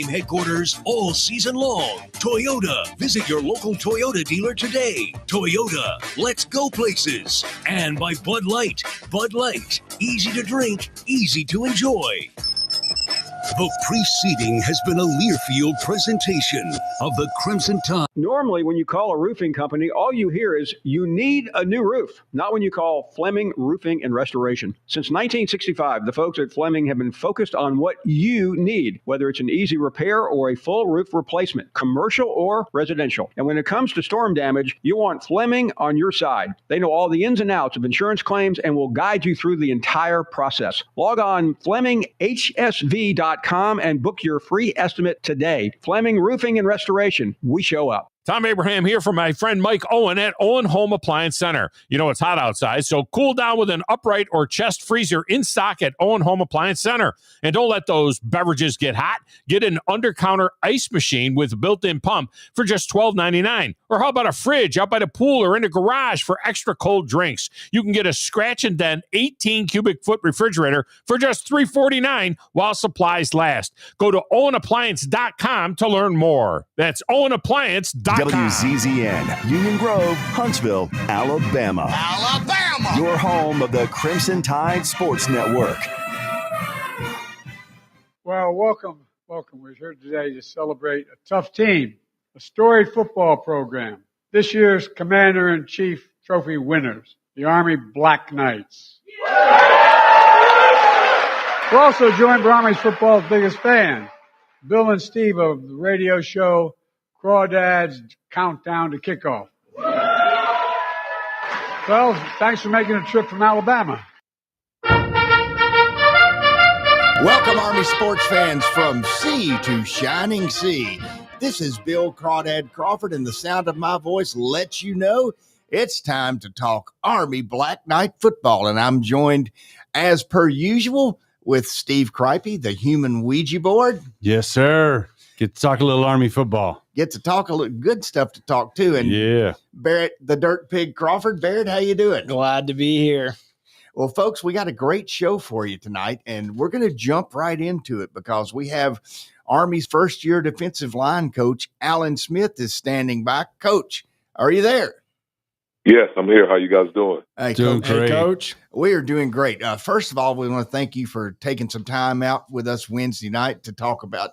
headquarters all season long. Toyota. Visit your local Toyota dealer today. Toyota. Let's go places. And by Bud Light. Bud Light. Easy to drink, easy to enjoy. The preceding has been a Learfield presentation of the Crimson Tide. Normally, when you call a roofing company, all you hear is, you need a new roof. Not when you call Fleming Roofing and Restoration. Since 1965, the folks at Fleming have been focused on what you need, whether it's an easy repair or a full roof replacement, commercial or residential. And when it comes to storm damage, you want Fleming on your side. They know all the ins and outs of insurance claims and will guide you through the entire process. Log on FlemingHSV.com and book your free estimate today. Fleming Roofing and Restoration. We show up. Tom Abraham here for my friend Mike Owen at Owen Home Appliance Center. You know it's hot outside, so cool down with an upright or chest freezer in stock at Owen Home Appliance Center. And don't let those beverages get hot. Get an under-counter ice machine with built-in pump for just $12.99. Or how about a fridge out by the pool or in the garage for extra cold drinks? You can get a scratch and dent 18 cubic foot refrigerator for just $3.49 while supplies last. Go to OwenAppliance.com to learn more. That's OwenAppliance.com. WZZN, Union Grove, Huntsville, Alabama. Alabama! Your home of the Crimson Tide Sports Network. Well, welcome. We're here today to celebrate a tough team, a storied football program. This year's Commander-in-Chief Trophy winners, the Army Black Knights. We're also joined by Army football's biggest fans, Bill and Steve of the radio show Crawdads Countdown to Kickoff. Well, thanks for making a trip from Alabama. Welcome, Army sports fans, from sea to shining sea. This is Bill Crawdad Crawford, and the sound of my voice lets you know it's time to talk Army Black Knight football. And I'm joined, as per usual, with Steve Cripey, the human Ouija board. Yes, sir. Get to talk a little Army football. Get to talk a little good stuff to talk to. And yeah, Barrett, the Dirt Pig Crawford. Barrett, how you doing? Glad to be here. Well, folks, we got a great show for you tonight, and we're going to jump right into it because we have Army's first-year defensive line coach, Alan Smith, is standing by. Coach, are you there? Yes, I'm here. How you guys doing? Hey, doing Coach. great. Hey, Coach. We are doing great. First of all, we want to thank you for taking some time out with us Wednesday night to talk about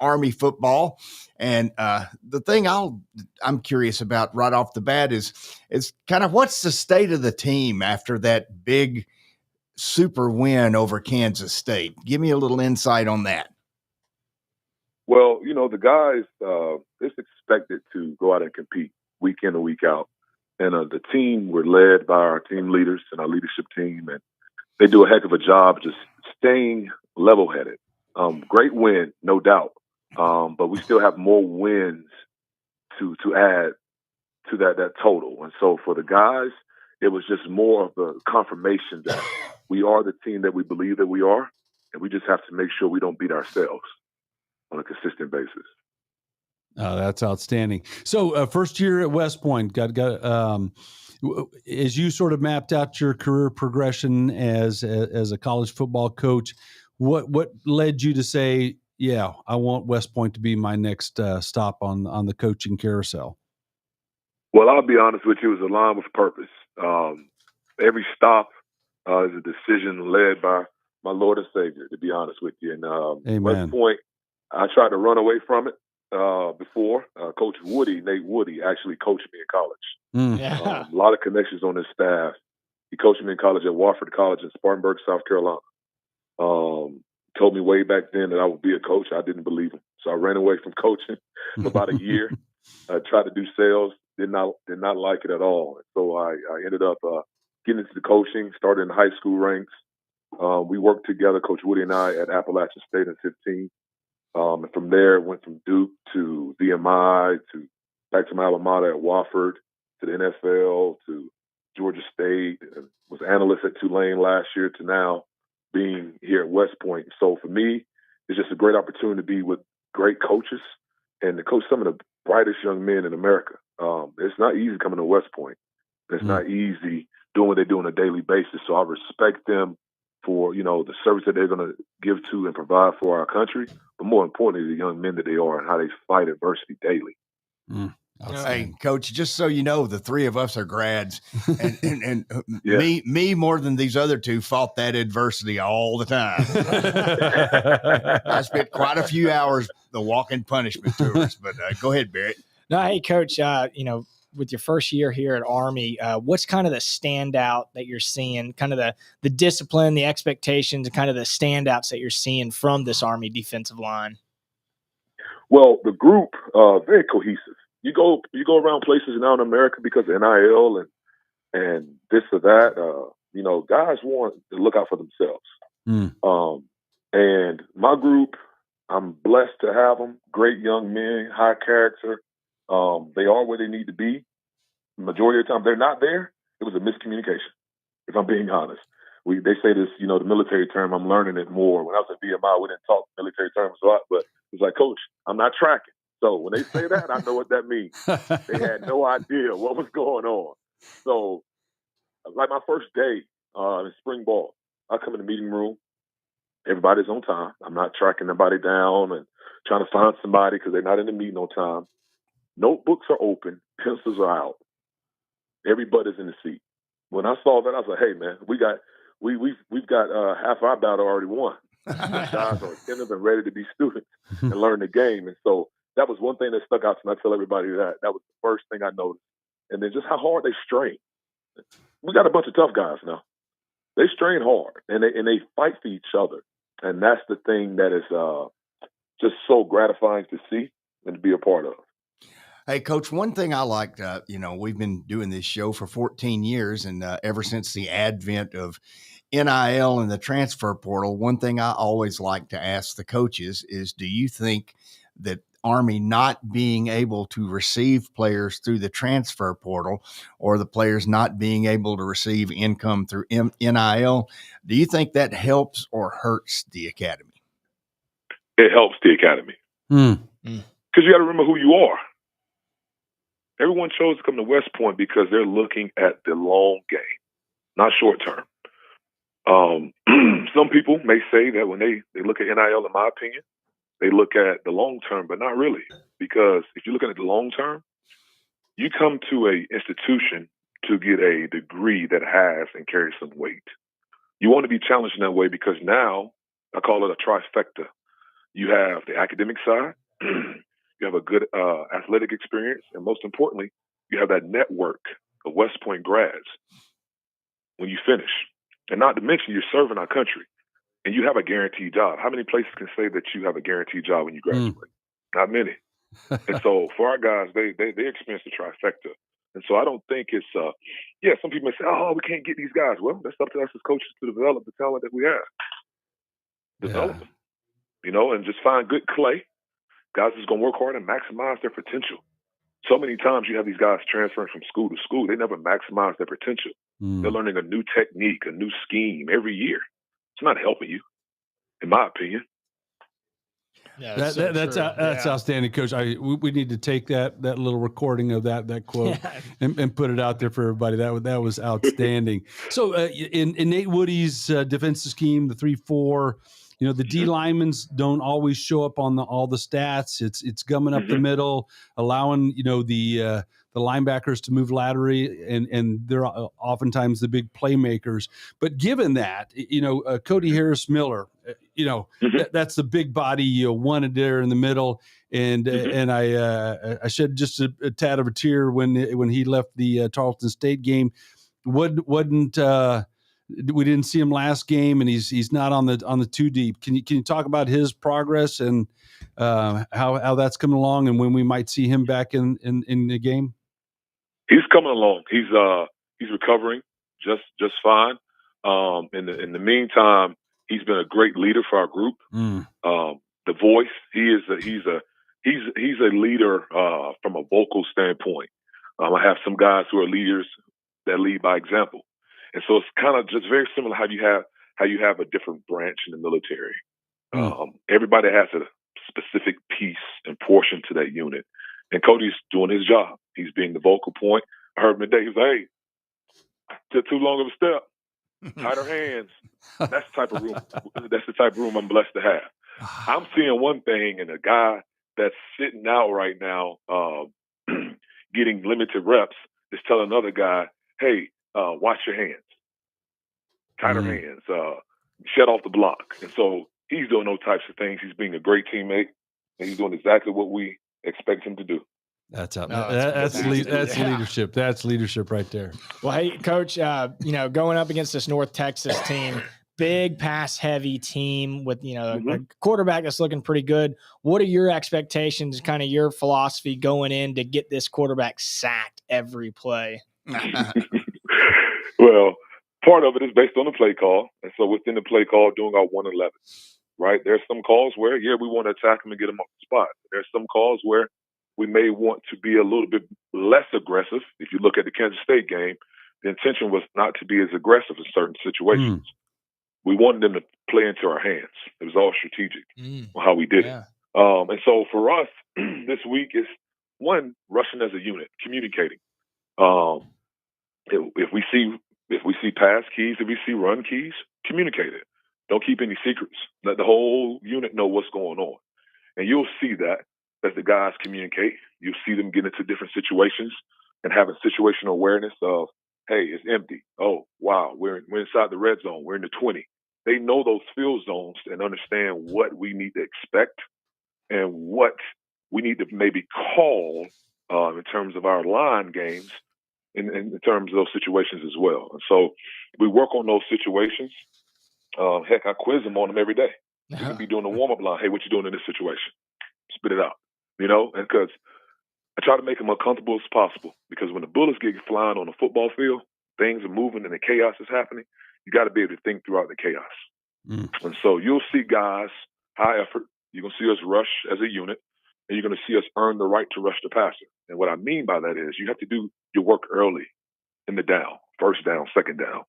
Army football. And the thing I'm curious about right off the bat is kind of what's the state of the team after that big super win over Kansas State? Give me a little insight on that. Well, you know, the guys, it's expected to go out and compete week in and week out. And the team, we're led by our team leaders and our leadership team, and they do a heck of a job just staying level-headed. Great win, no doubt. But we still have more wins to add to that total. And so for the guys, it was just more of the confirmation that we are the team that we believe that we are, and we just have to make sure we don't beat ourselves on a consistent basis. Oh, that's outstanding. So first year at West Point, as you sort of mapped out your career progression as a college football coach, what led you to say, yeah, I want West Point to be my next stop on the coaching carousel? Well, I'll be honest with you, it was aligned with purpose. Every stop is a decision led by my Lord and Savior, to be honest with you. And Amen. West Point, I tried to run away from it before. Coach Nate Woody, actually coached me in college. Yeah. A lot of connections on his staff. He coached me in college at Wofford College in Spartanburg, South Carolina. Told me way back then that I would be a coach. I didn't believe him. So I ran away from coaching for about a year. I tried to do sales. Did not like it at all. And so I ended up getting into the coaching, started in the high school ranks. We worked together, Coach Woody and I, at Appalachian State in 15. And from there, went from Duke to VMI to back to my alma mater at Wofford to the NFL to Georgia State. And was analyst at Tulane last year to now being here at West Point. So for me, it's just a great opportunity to be with great coaches and to coach some of the brightest young men in America. It's not easy coming to West Point. It's not easy doing what they do on a daily basis. So I respect them for, the service that they're going to give to and provide for our country, but more importantly, the young men that they are and how they fight adversity daily. Hey, Coach, just so you know, the three of us are grads, and me more than these other two fought that adversity all the time. I spent quite a few hours the walking punishment tours, but go ahead, Barrett. No, hey, Coach, with your first year here at Army, what's kind of the standout that you're seeing, kind of the discipline, the expectations, and kind of the standouts that you're seeing from this Army defensive line? Well, the group, very cohesive. You go around places now in America because of NIL and this or that. Guys want to look out for themselves. And my group, I'm blessed to have them. Great young men, high character. They are where they need to be. The majority of the time, they're not there. It was a miscommunication, if I'm being honest. They say this, the military term. I'm learning it more. When I was at VMI, we didn't talk military terms a lot, but it's like, Coach, I'm not tracking. So when they say that, I know what that means. They had no idea what was going on. So, like my first day in spring ball, I come in the meeting room. Everybody's on time. I'm not tracking nobody down and trying to find somebody because they're not in the meeting on time. Notebooks are open. Pencils are out. Everybody's in the seat. When I saw that, I was like, "Hey, man, we've got half our battle already won. Guys are attentive and ready to be students and learn the game." And so that was one thing that stuck out to me. I tell everybody that was the first thing I noticed. And then just how hard they strain. We got a bunch of tough guys now. They strain hard and they fight for each other. And that's the thing that is just so gratifying to see and to be a part of. Hey, Coach, one thing I liked, we've been doing this show for 14 years, and ever since the advent of NIL and the transfer portal, one thing I always like to ask the coaches is, do you think that Army not being able to receive players through the transfer portal or the players not being able to receive income through NIL, do you think that helps or hurts the academy? It helps the academy. Because you got to remember who you are. Everyone chose to come to West Point because they're looking at the long game, not short term. Some people may say that when they look at NIL, in my opinion, they look at the long term, but not really. Because if you're looking at the long term, you come to an institution to get a degree that has and carries some weight. You want to be challenged in that way because now, I call it a trifecta. You have the academic side, you have a good athletic experience, and most importantly, you have that network of West Point grads when you finish. And not to mention, you're serving our country. And you have a guaranteed job. Some places can say that you have a guaranteed job when you graduate. Not many. And so for our guys, they experience the trifecta. And so I don't think it's, some people may say, oh, we can't get these guys. Well, that's up to us as coaches to develop the talent that we have. Develop them, and just find good clay. Guys is going to work hard and maximize their potential. So many times you have these guys transferring from school to school. They never maximize their potential. They're learning a new technique, a new scheme every year. It's not helping you, in my opinion. Yeah, that's outstanding, Coach. We need to take that little recording of that quote and put it out there for everybody. That was outstanding. So in Nate Woody's defensive scheme, the 3-4, the D linemen don't always show up on all the stats. It's gumming up the middle, allowing the linebackers to move laterally, and they're oftentimes the big playmakers. But given that, Cody Harris-Miller, that's the big body you wanted there in the middle. And and I shed just a tad of a tear when he left the Tarleton State game. We didn't see him last game, and he's not on the two deep. Can you talk about his progress and how that's coming along, and when we might see him back in the game? He's coming along. He's recovering just fine. In the meantime, he's been a great leader for our group. The voice. He's a leader from a vocal standpoint. I have some guys who are leaders that lead by example, and so it's kind of just very similar how you have a different branch in the military. Everybody has a specific piece and portion to that unit, and Cody's doing his job. He's being the vocal point. I heard him today. He was like, "Hey, took too long of a step. tighter hands. That's the type of room. That's the type of room I'm blessed to have. I'm seeing one thing, and a guy that's sitting out right now, getting limited reps, is telling another guy, "Hey, wash your hands, tighter hands, shut off the block." And so he's doing those types of things. He's being a great teammate, and he's doing exactly what we expect him to do. That's out. No, That's yeah. leadership. That's leadership right there. Well, hey, Coach, going up against this North Texas team, big pass-heavy team with, a quarterback that's looking pretty good. What are your expectations, kind of your philosophy going in to get this quarterback sacked every play? Well, part of it is based on the play call. And so within the play call, doing our 1-11, right? There's some calls where, we want to attack him and get him off the spot. There's some calls where we may want to be a little bit less aggressive. If you look at the Kansas State game, the intention was not to be as aggressive in certain situations. We wanted them to play into our hands. It was all strategic on how we did it. And so for us, this week is, one, rushing as a unit, communicating. If we see pass keys, if we see run keys, communicate it. Don't keep any secrets. Let the whole unit know what's going on. And you'll see that as the guys communicate. You'll see them get into different situations and having situational awareness of, hey, it's empty. Oh, wow, we're inside the red zone. We're in the 20. They know those field zones and understand what we need to expect and what we need to maybe call in terms of our line games in terms of those situations as well. And so we work on those situations. Heck, I quiz them on them every day. We can be doing a warm-up line. Hey, what you doing in this situation? Spit it out, and because I try to make them as comfortable as possible, because when the bullets get flying on the football field, things are moving and the chaos is happening, you got to be able to think throughout the chaos. And so you'll see guys, high effort. You're going to see us rush as a unit, and you're going to see us earn the right to rush the passer. And what I mean by that is you have to do your work early in the down, first down, second down.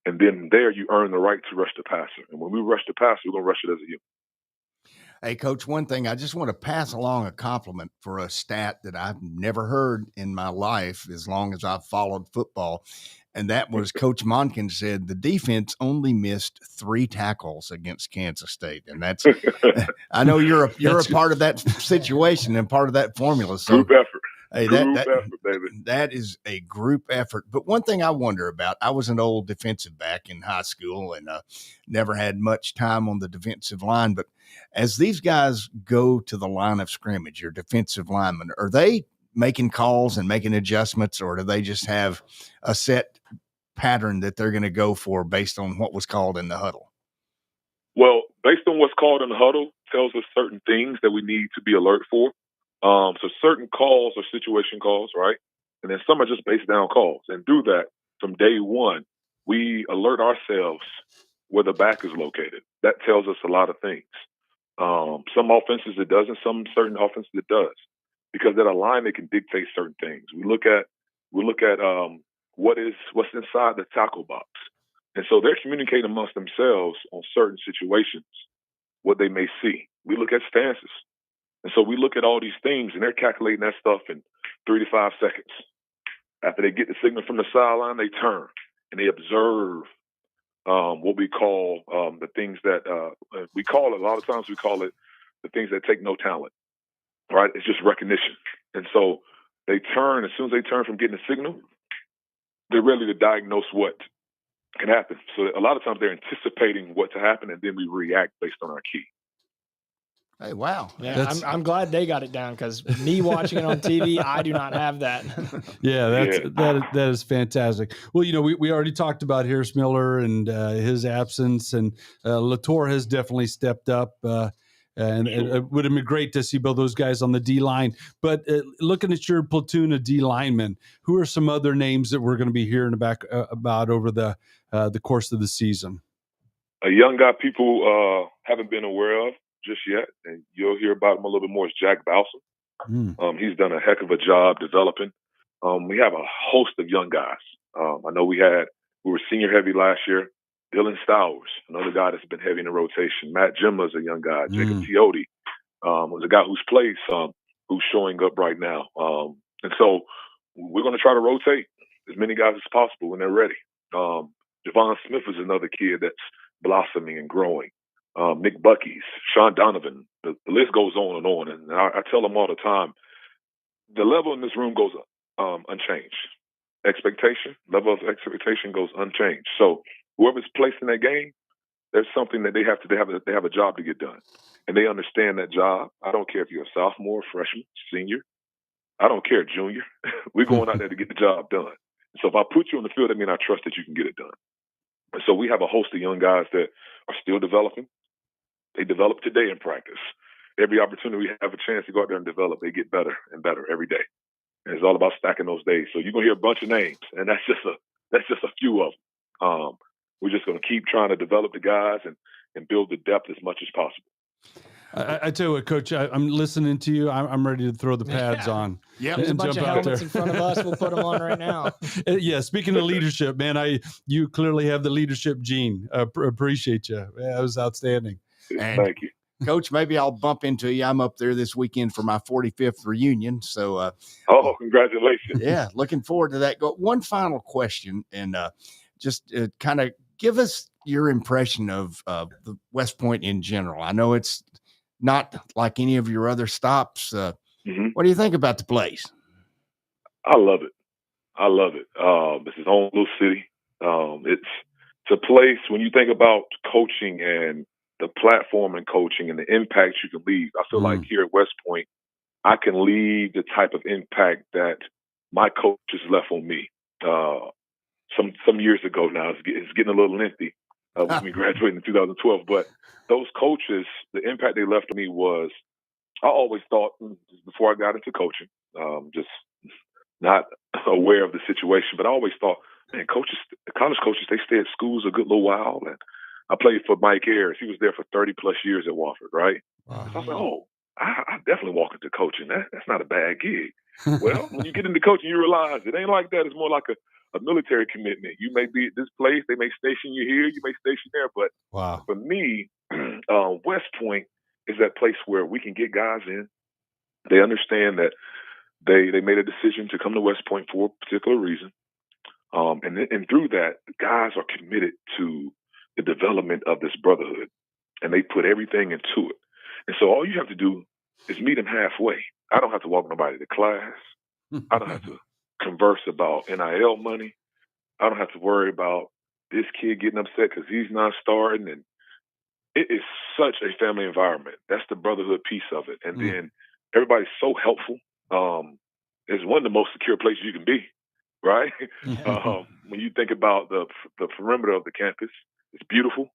And then there you earn the right to rush the passer. And when we rush the passer, we're going to rush it as a unit. Hey, Coach, one thing, I just want to pass along a compliment for a stat that I've never heard in my life as long as I've followed football. And that was Coach Monken said the defense only missed 3 tackles against Kansas State. And that's, I know you're a part of that situation and part of that formula. So group effort. Hey, effort, baby. That is a group effort. But one thing I wonder about, I was an old defensive back in high school and never had much time on the defensive line. But as these guys go to the line of scrimmage, your defensive linemen, are they making calls and making adjustments, or do they just have a set pattern that they're going to go for based on what was called in the huddle? Well, based on what's called in the huddle tells us certain things that we need to be alert for. So certain calls are situation calls, right? And then some are just base down calls. And through that, from day one, we alert ourselves where the back is located. That tells us a lot of things. Some offenses it doesn't, some certain offenses it does, because that alignment can dictate certain things. We look at what's inside the tackle box, and so they're communicating amongst themselves on certain situations what they may see. We look at stances. And so we look at all these things, and they're calculating that stuff in 3 to 5 seconds. After they get the signal from the sideline, they turn and they observe what we call the things that we call it. A lot of times we call it the things that take no talent, right? It's just recognition. And so they turn. As soon as they turn from getting a signal, they're ready to diagnose what can happen. So a lot of times they're anticipating what to happen, and then we react based on our key. Hey, wow. Yeah, I'm glad they got it down, because me watching it on TV, I do not have that. Yeah, that is fantastic. Well, we already talked about Harris Miller and his absence, and Latour has definitely stepped up. And it would have been great to see both those guys on the D line. But looking at your platoon of D linemen, who are some other names that we're going to be hearing about over the course of the season? A young guy people haven't been aware of just yet, and you'll hear about him a little bit more, is Jack Balsam. He's done a heck of a job developing. We have a host of young guys. I know we were senior heavy last year. Dylan Stowers, another guy that's been heavy in the rotation. Matt Jimma is a young guy. Jacob Teote was a guy who's played some, who's showing up right now. And so we're going to try to rotate as many guys as possible when they're ready. Javon Smith is another kid that's blossoming and growing. Nick Bucky's, Sean Donovan, the list goes on and on. And I tell them all the time, the level in this room goes unchanged. Level of expectation goes unchanged. So whoever's placed in that game, there's something that they have a job to get done. And they understand that job. I don't care if you're a sophomore, freshman, senior. I don't care, junior. We're going out there to get the job done. So if I put you on the field, I mean I trust that you can get it done. And so we have a host of young guys that are still developing. They develop today in practice. Every opportunity we have a chance to go out there and develop, they get better and better every day. And it's all about stacking those days. So you're gonna hear a bunch of names, and that's just a few of them. We're just gonna keep trying to develop the guys and build the depth as much as possible. I tell you what, Coach, I'm listening to you. I'm ready to throw the pads on. Yeah, there's a bunch of helmets in front of us. We'll put them on right now. Yeah, speaking of leadership, man, you clearly have the leadership gene. Appreciate you. Yeah, that was outstanding. And Thank you. Coach, maybe I'll bump into you. I'm up there this weekend for my 45th reunion. So, Congratulations. Yeah, looking forward to that. One final question, and just kind of give us your impression of the West Point in general. I know it's not like any of your other stops. What do you think about the place? I love it. This is home little city. It's a place when you think about coaching and the platform and coaching and the impact you can leave. I feel like here at West Point, I can leave the type of impact that my coaches left on me. Some years ago now, it's getting a little lengthy with me graduating in 2012. But those coaches, the impact they left on me was, I always thought before I got into coaching, just not aware of the situation, but I always thought, man, college coaches, they stay at schools a good little while. And I played for Mike Ayers. He was there for 30 plus years at Wofford, right? Wow. So I was like, I definitely walk into coaching. That's not a bad gig. Well, when you get into coaching, you realize it ain't like that. It's more like a military commitment. You may be at this place, they may station you here, you may station there. But for me, West Point is that place where we can get guys in. They understand that they made a decision to come to West Point for a particular reason. And through that, the guys are committed to the development of this brotherhood, and they put everything into it. And so all you have to do is meet them halfway. I don't have to walk nobody to class. I don't have to converse about NIL money. I don't have to worry about this kid getting upset because he's not starting. And it is such a family environment. That's the brotherhood piece of it. And then everybody's so helpful. It's one of the most secure places you can be, right? When you think about the perimeter of the campus, it's beautiful.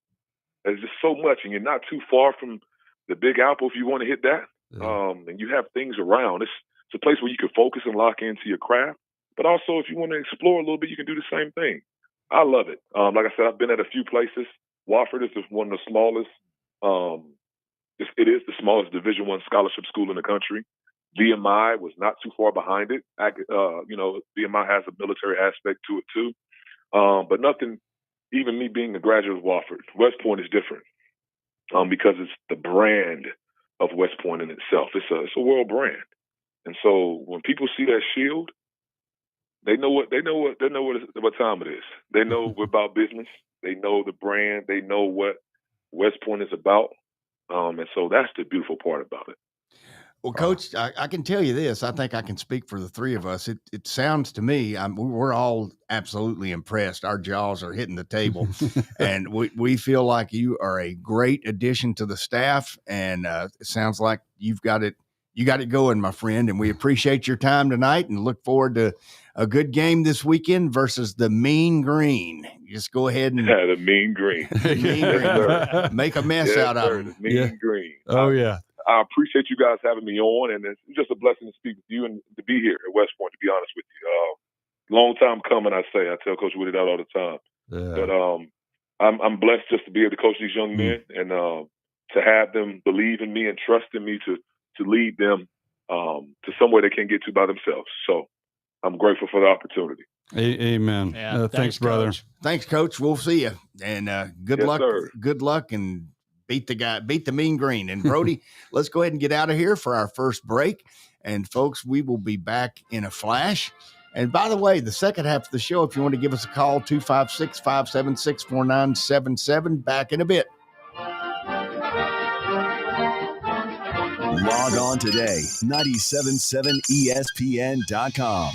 There's just so much, and you're not too far from the Big Apple if you want to hit that. And you have things around. It's a place where you can focus and lock into your craft. But also, if you want to explore a little bit, you can do the same thing. I love it. Like I said, I've been at a few places. Wofford is one of the smallest. It is the smallest Division I scholarship school in the country. VMI was not too far behind it. VMI has a military aspect to it too. But nothing. Even me being a graduate of Wofford, West Point is different because it's the brand of West Point in itself. It's a world brand, and so when people see that shield, they know what time it is. They know we're about business. They know the brand. They know what West Point is about, and so that's the beautiful part about it. Well, Coach, I can tell you this. I think I can speak for the three of us. It sounds to me, we're all absolutely impressed. Our jaws are hitting the table, and we feel like you are a great addition to the staff. And it sounds like you got it going, my friend. And we appreciate your time tonight, and look forward to a good game this weekend versus the Mean Green. Just go ahead and the Mean Green, make a mess out of them. The Mean Green. Oh yeah. I appreciate you guys having me on, and it's just a blessing to speak with you and to be here at West Point, to be honest with you. Long time coming, I tell Coach Woody that all the time. But I'm blessed just to be able to coach these young men and to have them believe in me and trust in me to lead them to somewhere they can't get to by themselves. So I'm grateful for the opportunity. Amen. Yeah, thanks, brother. Coach. Thanks, Coach. We'll see you, and good luck. Sir. Good luck, and beat the Mean Green. And Brody, let's go ahead and get out of here for our first break. And folks, we will be back in a flash. And by the way, the second half of the show, if you want to give us a call, 256-576-4977. Back in a bit. Log on today, 977ESPN.com.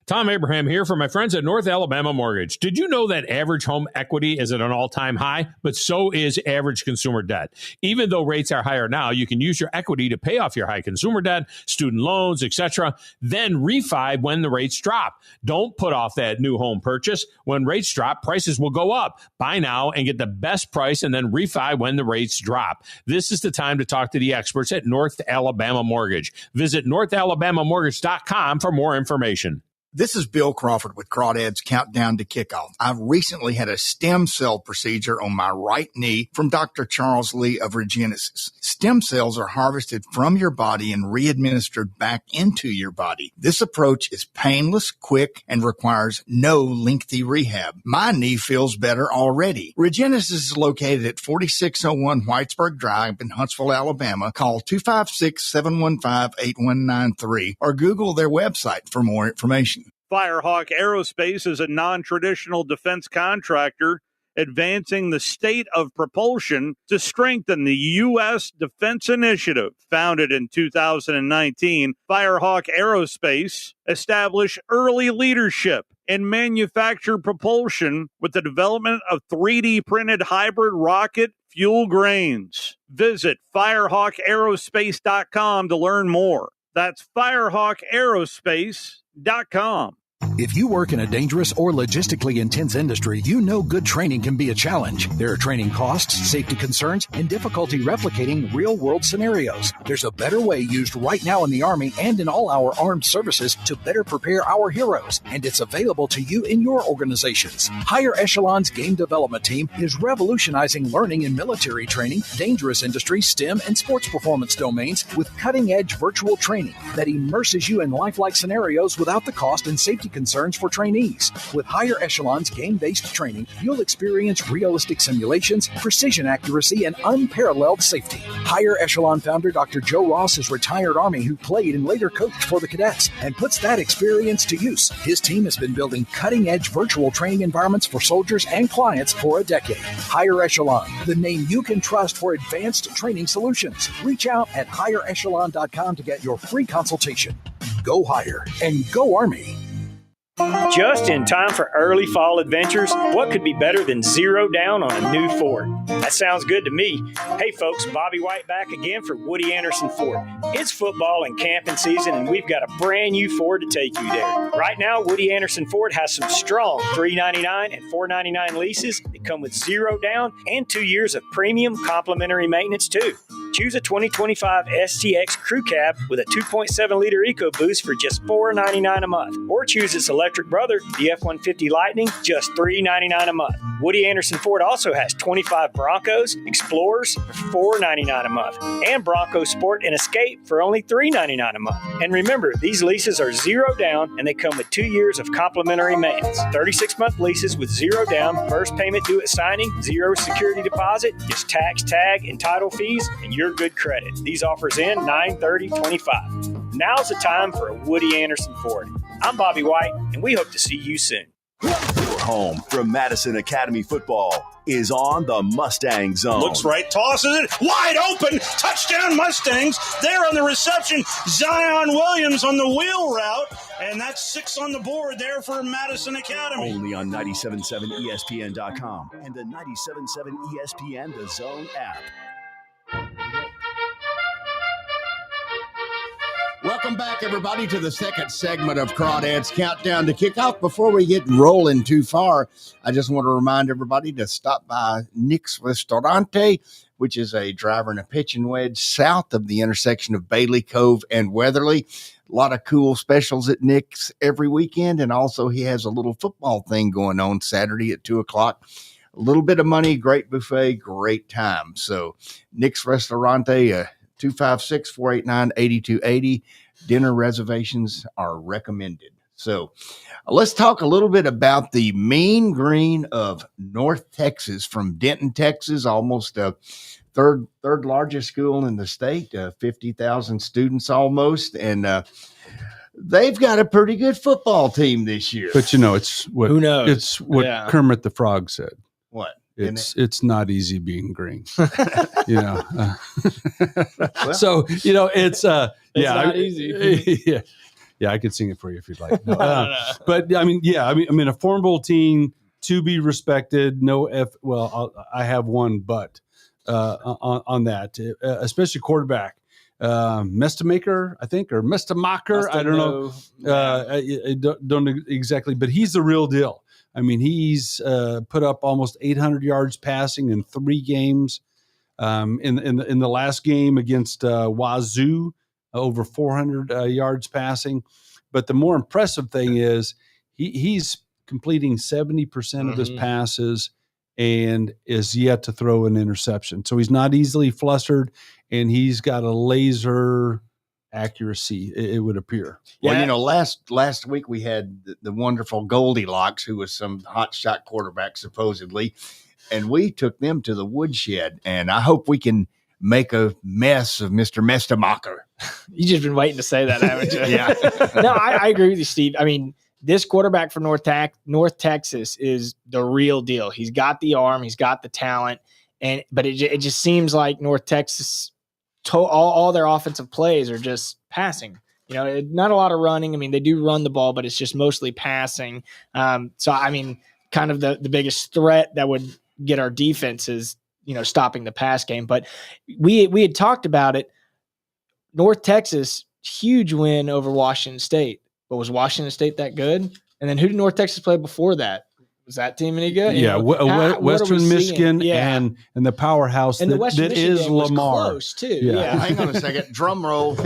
Tom Abraham here for my friends at North Alabama Mortgage. Did you know that average home equity is at an all-time high? But so is average consumer debt. Even though rates are higher now, you can use your equity to pay off your high consumer debt, student loans, etc., then refi when the rates drop. Don't put off that new home purchase. When rates drop, prices will go up. Buy now and get the best price and then refi when the rates drop. This is the time to talk to the experts at North Alabama Mortgage. Visit northalabamamortgage.com for more information. This is Bill Crawford with Crawdads Countdown to Kickoff. I've recently had a stem cell procedure on my right knee from Dr. Charles Lee of Regenesis. Stem cells are harvested from your body and re-administered back into your body. This approach is painless, quick, and requires no lengthy rehab. My knee feels better already. Regenesis is located at 4601 Whitesburg Drive in Huntsville, Alabama. Call 256-715-8193 or Google their website for more information. Firehawk Aerospace is a non-traditional defense contractor advancing the state of propulsion to strengthen the U.S. Defense Initiative. Founded in 2019, Firehawk Aerospace established early leadership in manufactured propulsion with the development of 3D printed hybrid rocket fuel grains. Visit firehawkaerospace.com to learn more. That's firehawkaerospace.com. If you work in a dangerous or logistically intense industry, you know good training can be a challenge. There are training costs, safety concerns, and difficulty replicating real-world scenarios. There's a better way used right now in the Army and in all our armed services to better prepare our heroes, and it's available to you in your organizations. Higher Echelon's Game Development Team is revolutionizing learning in military training, dangerous industry, STEM, and sports performance domains with cutting-edge virtual training that immerses you in lifelike scenarios without the cost and safety concerns for trainees. With Higher Echelon's game-based training, you'll experience realistic simulations, precision accuracy, and unparalleled safety. Higher Echelon founder Dr. Joe Ross is retired Army who played and later coached for the cadets and puts that experience to use. His team has been building cutting-edge virtual training environments for soldiers and clients for a decade. Higher Echelon, the name you can trust for advanced training solutions. Reach out at higherechelon.com to get your free consultation. Go Higher and go Army. Just in time for early fall adventures, what could be better than zero down on a new Ford? That sounds good to me. Hey folks, Bobby White back again for Woody Anderson Ford. It's football and camping season, and we've got a brand new Ford to take you there. Right now, Woody Anderson Ford has some strong $399 and $499 leases that come with zero down and 2 years of premium complimentary maintenance too. Choose a 2025 STX Crew Cab with a 2.7-liter EcoBoost for just $499 a month. Or choose its electric brother, the F-150 Lightning, just $399 a month. Woody Anderson Ford also has 25 Broncos, Explorers for $499 a month, and Bronco Sport and Escape for only $399 a month. And remember, these leases are zero down, and they come with 2 years of complimentary maintenance. 36-month leases with zero down, first payment due at signing, zero security deposit, just tax, tag, and title fees, and your good credit. These offers end 9/30/25. Now's the time for a Woody Anderson Ford. I'm Bobby White, and we hope to see you soon. Your home from Madison Academy football is on the Mustang Zone. Looks right, tosses it, wide open, touchdown Mustangs. There on the reception, Zion Williams on the wheel route, and that's 6 on the board there for Madison Academy. Only on 97.7 ESPN.com and the 97.7 ESPN The Zone app. Welcome back, everybody, to the second segment of Crawdads Countdown to Kickoff. Before we get rolling too far, I just want to remind everybody to stop by Nick's Restaurante, which is a driver and a pitching wedge south of the intersection of Bailey Cove and Weatherly. A lot of cool specials at Nick's every weekend, and also he has a little football thing going on Saturday at 2 o'clock. A little bit of money, great buffet, great time. So Nick's Restaurante, 256-489-8280. Dinner reservations are recommended. So let's talk a little bit about the Mean Green of North Texas from Denton, Texas, almost a third largest school in the state, 50,000 students almost. And they've got a pretty good football team this year. But it's what Who knows? It's what Kermit the Frog said. What? It's not easy being green. So it's not easy. Yeah, I could sing it for you if you'd like. No. But I mean, a formidable team to be respected. I have one, but on that, especially quarterback. Mestamaker, I think, or Mestamacher. I don't know. I don't exactly, but he's the real deal. I mean, he's put up almost 800 yards passing in 3 games. In the last game against Wazoo, over 400 yards passing. But the more impressive thing is he's completing 70% of his passes and is yet to throw an interception. So he's not easily flustered, and he's got a laser accuracy, it would appear. Well, last week we had the wonderful Goldilocks, who was some hot shot quarterback supposedly, and we took them to the woodshed, and I hope we can make a mess of Mr. Mestamacher. You just been waiting to say that, haven't you? Yeah. No, I agree with you, Steve. I mean, this quarterback for North Texas is the real deal. He's got the arm, he's got the talent, but it just seems like North Texas, all their offensive plays are just passing. Not a lot of running. I mean, they do run the ball, but it's just mostly passing. So, I mean, kind of the biggest threat that would get our defense is, stopping the pass game. But we had talked about it. North Texas, huge win over Washington State. But was Washington State that good? And then who did North Texas play before that? Was that team any good? Yeah, Western Michigan and the powerhouse and that is Lamar. Close too. Yeah. Hang on a second. Drum roll.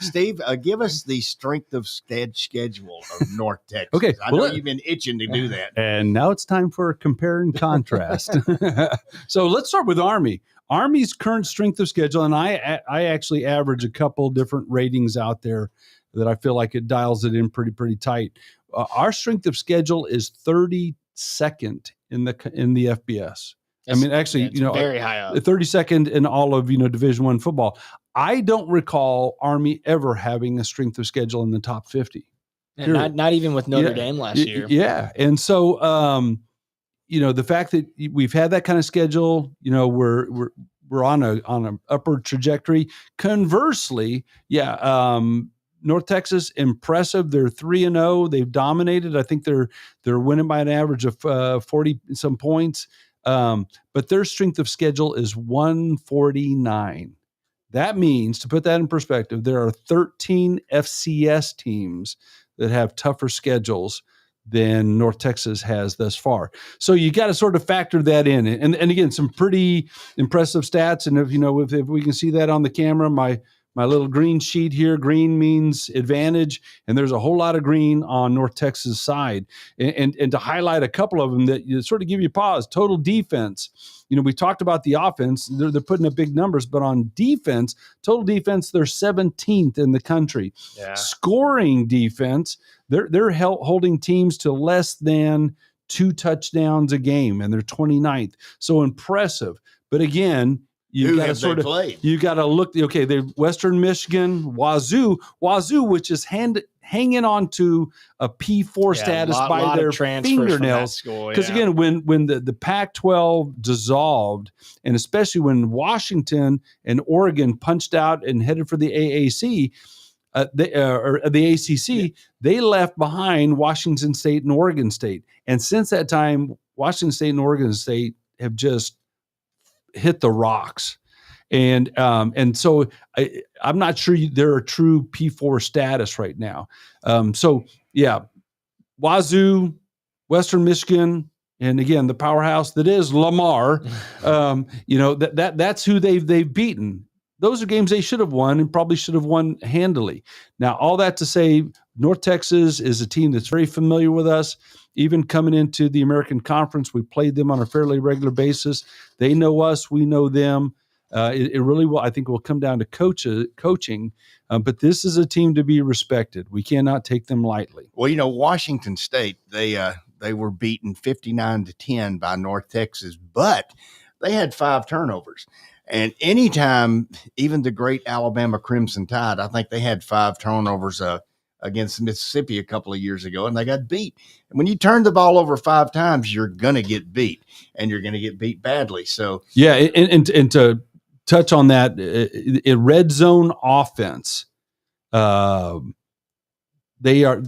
Steve, give us the strength of schedule of North Texas. Okay, I know you've been itching to do that. And now it's time for a compare and contrast. So let's start with Army. Army's current strength of schedule, and I actually average a couple different ratings out there that I feel like it dials it in pretty tight. Our strength of schedule is 32nd in the FBS. I mean, actually, very high up. 32nd in all of Division I football. I don't recall Army ever having a strength of schedule in the top 50. And not even with Notre Dame last year. Yeah, and so the fact that we've had that kind of schedule, we're on an upward trajectory. Conversely, North Texas, impressive. They're 3-0. They've dominated. I think they're winning by an average of 40 some points. But their strength of schedule is 149. That means, to put that in perspective, there are 13 FCS teams that have tougher schedules than North Texas has thus far. So you got to sort of factor that in. And again, some pretty impressive stats. And if we can see that on the camera, my little green sheet here, green means advantage, and there's a whole lot of green on North Texas' side. And to highlight a couple of them that sort of give you pause, total defense. We talked about the offense. They're putting up big numbers, but on defense, total defense, they're 17th in the country. Yeah. Scoring defense, they're holding teams to less than 2 touchdowns a game, and they're 29th. So impressive. But again, you got to look. Okay, the Western Michigan, Wazoo, which is hanging on to a P4 status by their fingernails. Because again, when the Pac-12 dissolved, and especially when Washington and Oregon punched out and headed for the AAC, or the ACC, they left behind Washington State and Oregon State. And since that time, Washington State and Oregon State have just hit the rocks. And so I'm not sure they're a true P4 status right now. Wazoo, Western Michigan, and again, the powerhouse that is Lamar, that's who they've beaten. Those are games they should have won and probably should have won handily. Now, all that to say, North Texas is a team that's very familiar with us. Even coming into the American Conference, we played them on a fairly regular basis. They know us, we know them. It really will, I think, will come down to coaching. But this is a team to be respected. We cannot take them lightly. Well, Washington State, they were beaten 59-10 by North Texas, but they had 5 turnovers. And anytime, even the great Alabama Crimson Tide, I think they had 5 turnovers against Mississippi a couple of years ago, and they got beat. And when you turn the ball over 5 times, you're going to get beat, and you're going to get beat badly. So, yeah, and to touch on that, a red zone offense, they are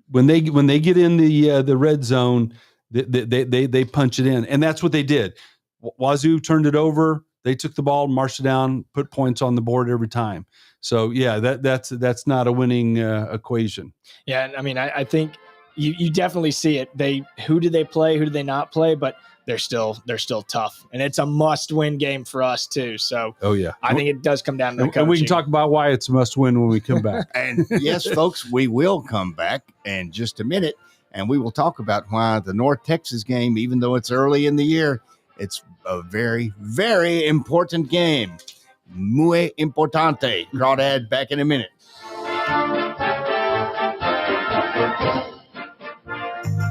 when they get in the red zone, they punch it in, and that's what they did. Wazoo turned it over. They took the ball, marched it down, put points on the board every time. So yeah, that's not a winning equation. Yeah, I mean, I think you definitely see it. Who do they play? Who do they not play? But they're still tough, and it's a must-win game for us too. So I think it does come down to the coaching. And we can talk about why it's a must-win when we come back. And yes, folks, we will come back in just a minute, and we will talk about why the North Texas game, even though it's early in the year, it's a very, very important game. Muy importante. Crawdad back in a minute.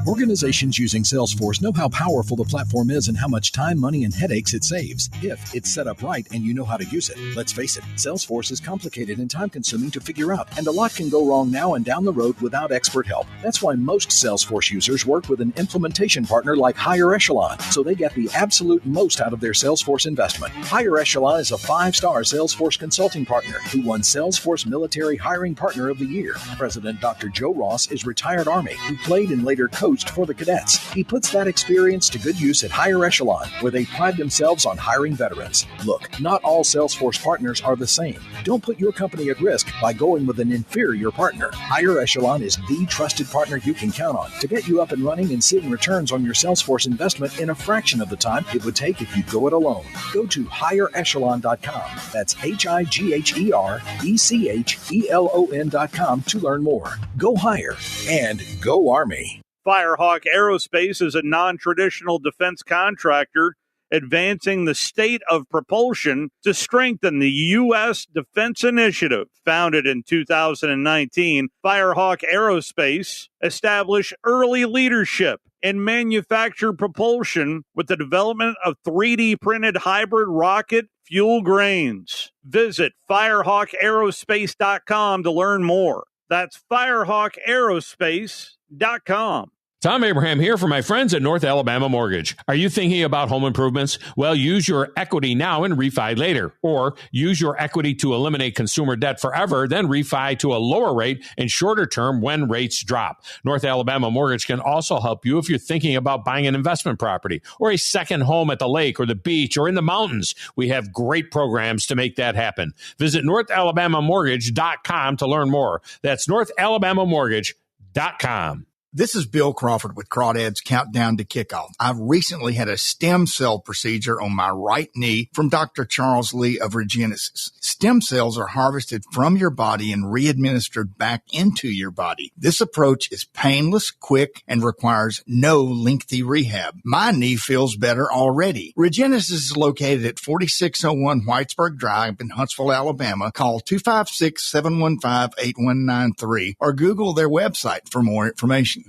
Organizations using Salesforce know how powerful the platform is and how much time, money, and headaches it saves if it's set up right and you know how to use it. Let's face it, Salesforce is complicated and time-consuming to figure out, and a lot can go wrong now and down the road without expert help. That's why most Salesforce users work with an implementation partner like Higher Echelon, so they get the absolute most out of their Salesforce investment. Higher Echelon is a 5-star Salesforce consulting partner who won Salesforce Military Hiring Partner of the Year. President Dr. Joe Ross is retired Army who played and later coached for the cadets. He puts that experience to good use at Higher Echelon, where they pride themselves on hiring veterans. Look, not all Salesforce partners are the same. Don't put your company at risk by going with an inferior partner. Higher Echelon is the trusted partner you can count on to get you up and running and seeing returns on your Salesforce investment in a fraction of the time it would take if you go it alone. Go to higherechelon.com. That's HIGHERECHELON.com to learn more. Go higher and go Army. Firehawk Aerospace is a non-traditional defense contractor advancing the state of propulsion to strengthen the U.S. Defense Initiative. Founded in 2019, Firehawk Aerospace established early leadership in manufactured propulsion with the development of 3D printed hybrid rocket fuel grains. Visit firehawkaerospace.com to learn more. That's firehawkaerospace.com. Tom Abraham here for my friends at North Alabama Mortgage. Are you thinking about home improvements? Well, use your equity now and refi later. Or use your equity to eliminate consumer debt forever, then refi to a lower rate and shorter term when rates drop. North Alabama Mortgage can also help you if you're thinking about buying an investment property or a second home at the lake or the beach or in the mountains. We have great programs to make that happen. Visit NorthAlabamaMortgage.com to learn more. That's NorthAlabamaMortgage.com. This is Bill Crawford with Crawdads Countdown to Kickoff. I've recently had a stem cell procedure on my right knee from Dr. Charles Lee of Regenesis. Stem cells are harvested from your body and re-administered back into your body. This approach is painless, quick, and requires no lengthy rehab. My knee feels better already. Regenesis is located at 4601 Whitesburg Drive in Huntsville, Alabama. Call 256-715-8193 or Google their website for more information.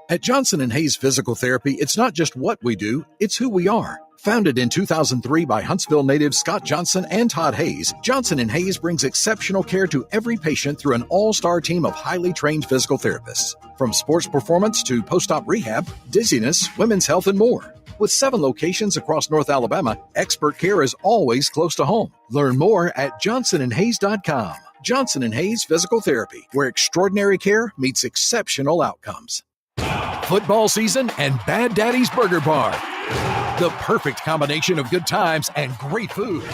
At Johnson & Hayes Physical Therapy, it's not just what we do, it's who we are. Founded in 2003 by Huntsville natives Scott Johnson and Todd Hayes, Johnson & Hayes brings exceptional care to every patient through an all-star team of highly trained physical therapists. From sports performance to post-op rehab, dizziness, women's health, and more. With 7 locations across North Alabama, expert care is always close to home. Learn more at johnsonandhayes.com. Johnson & Hayes Physical Therapy, where extraordinary care meets exceptional outcomes. Football season and Bad Daddy's Burger Bar. The perfect combination of good times and great food.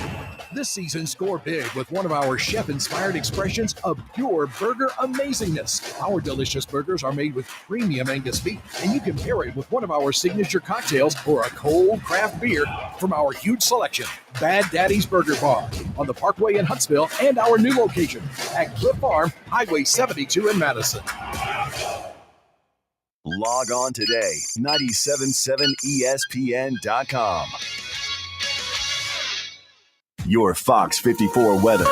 This season, score big with one of our chef-inspired expressions of pure burger amazingness. Our delicious burgers are made with premium Angus beef, and you can pair it with one of our signature cocktails or a cold craft beer from our huge selection. Bad Daddy's Burger Bar on the Parkway in Huntsville and our new location at Cliff Farm, Highway 72 in Madison. Log on today, 977ESPN.com. Your Fox 54 weather.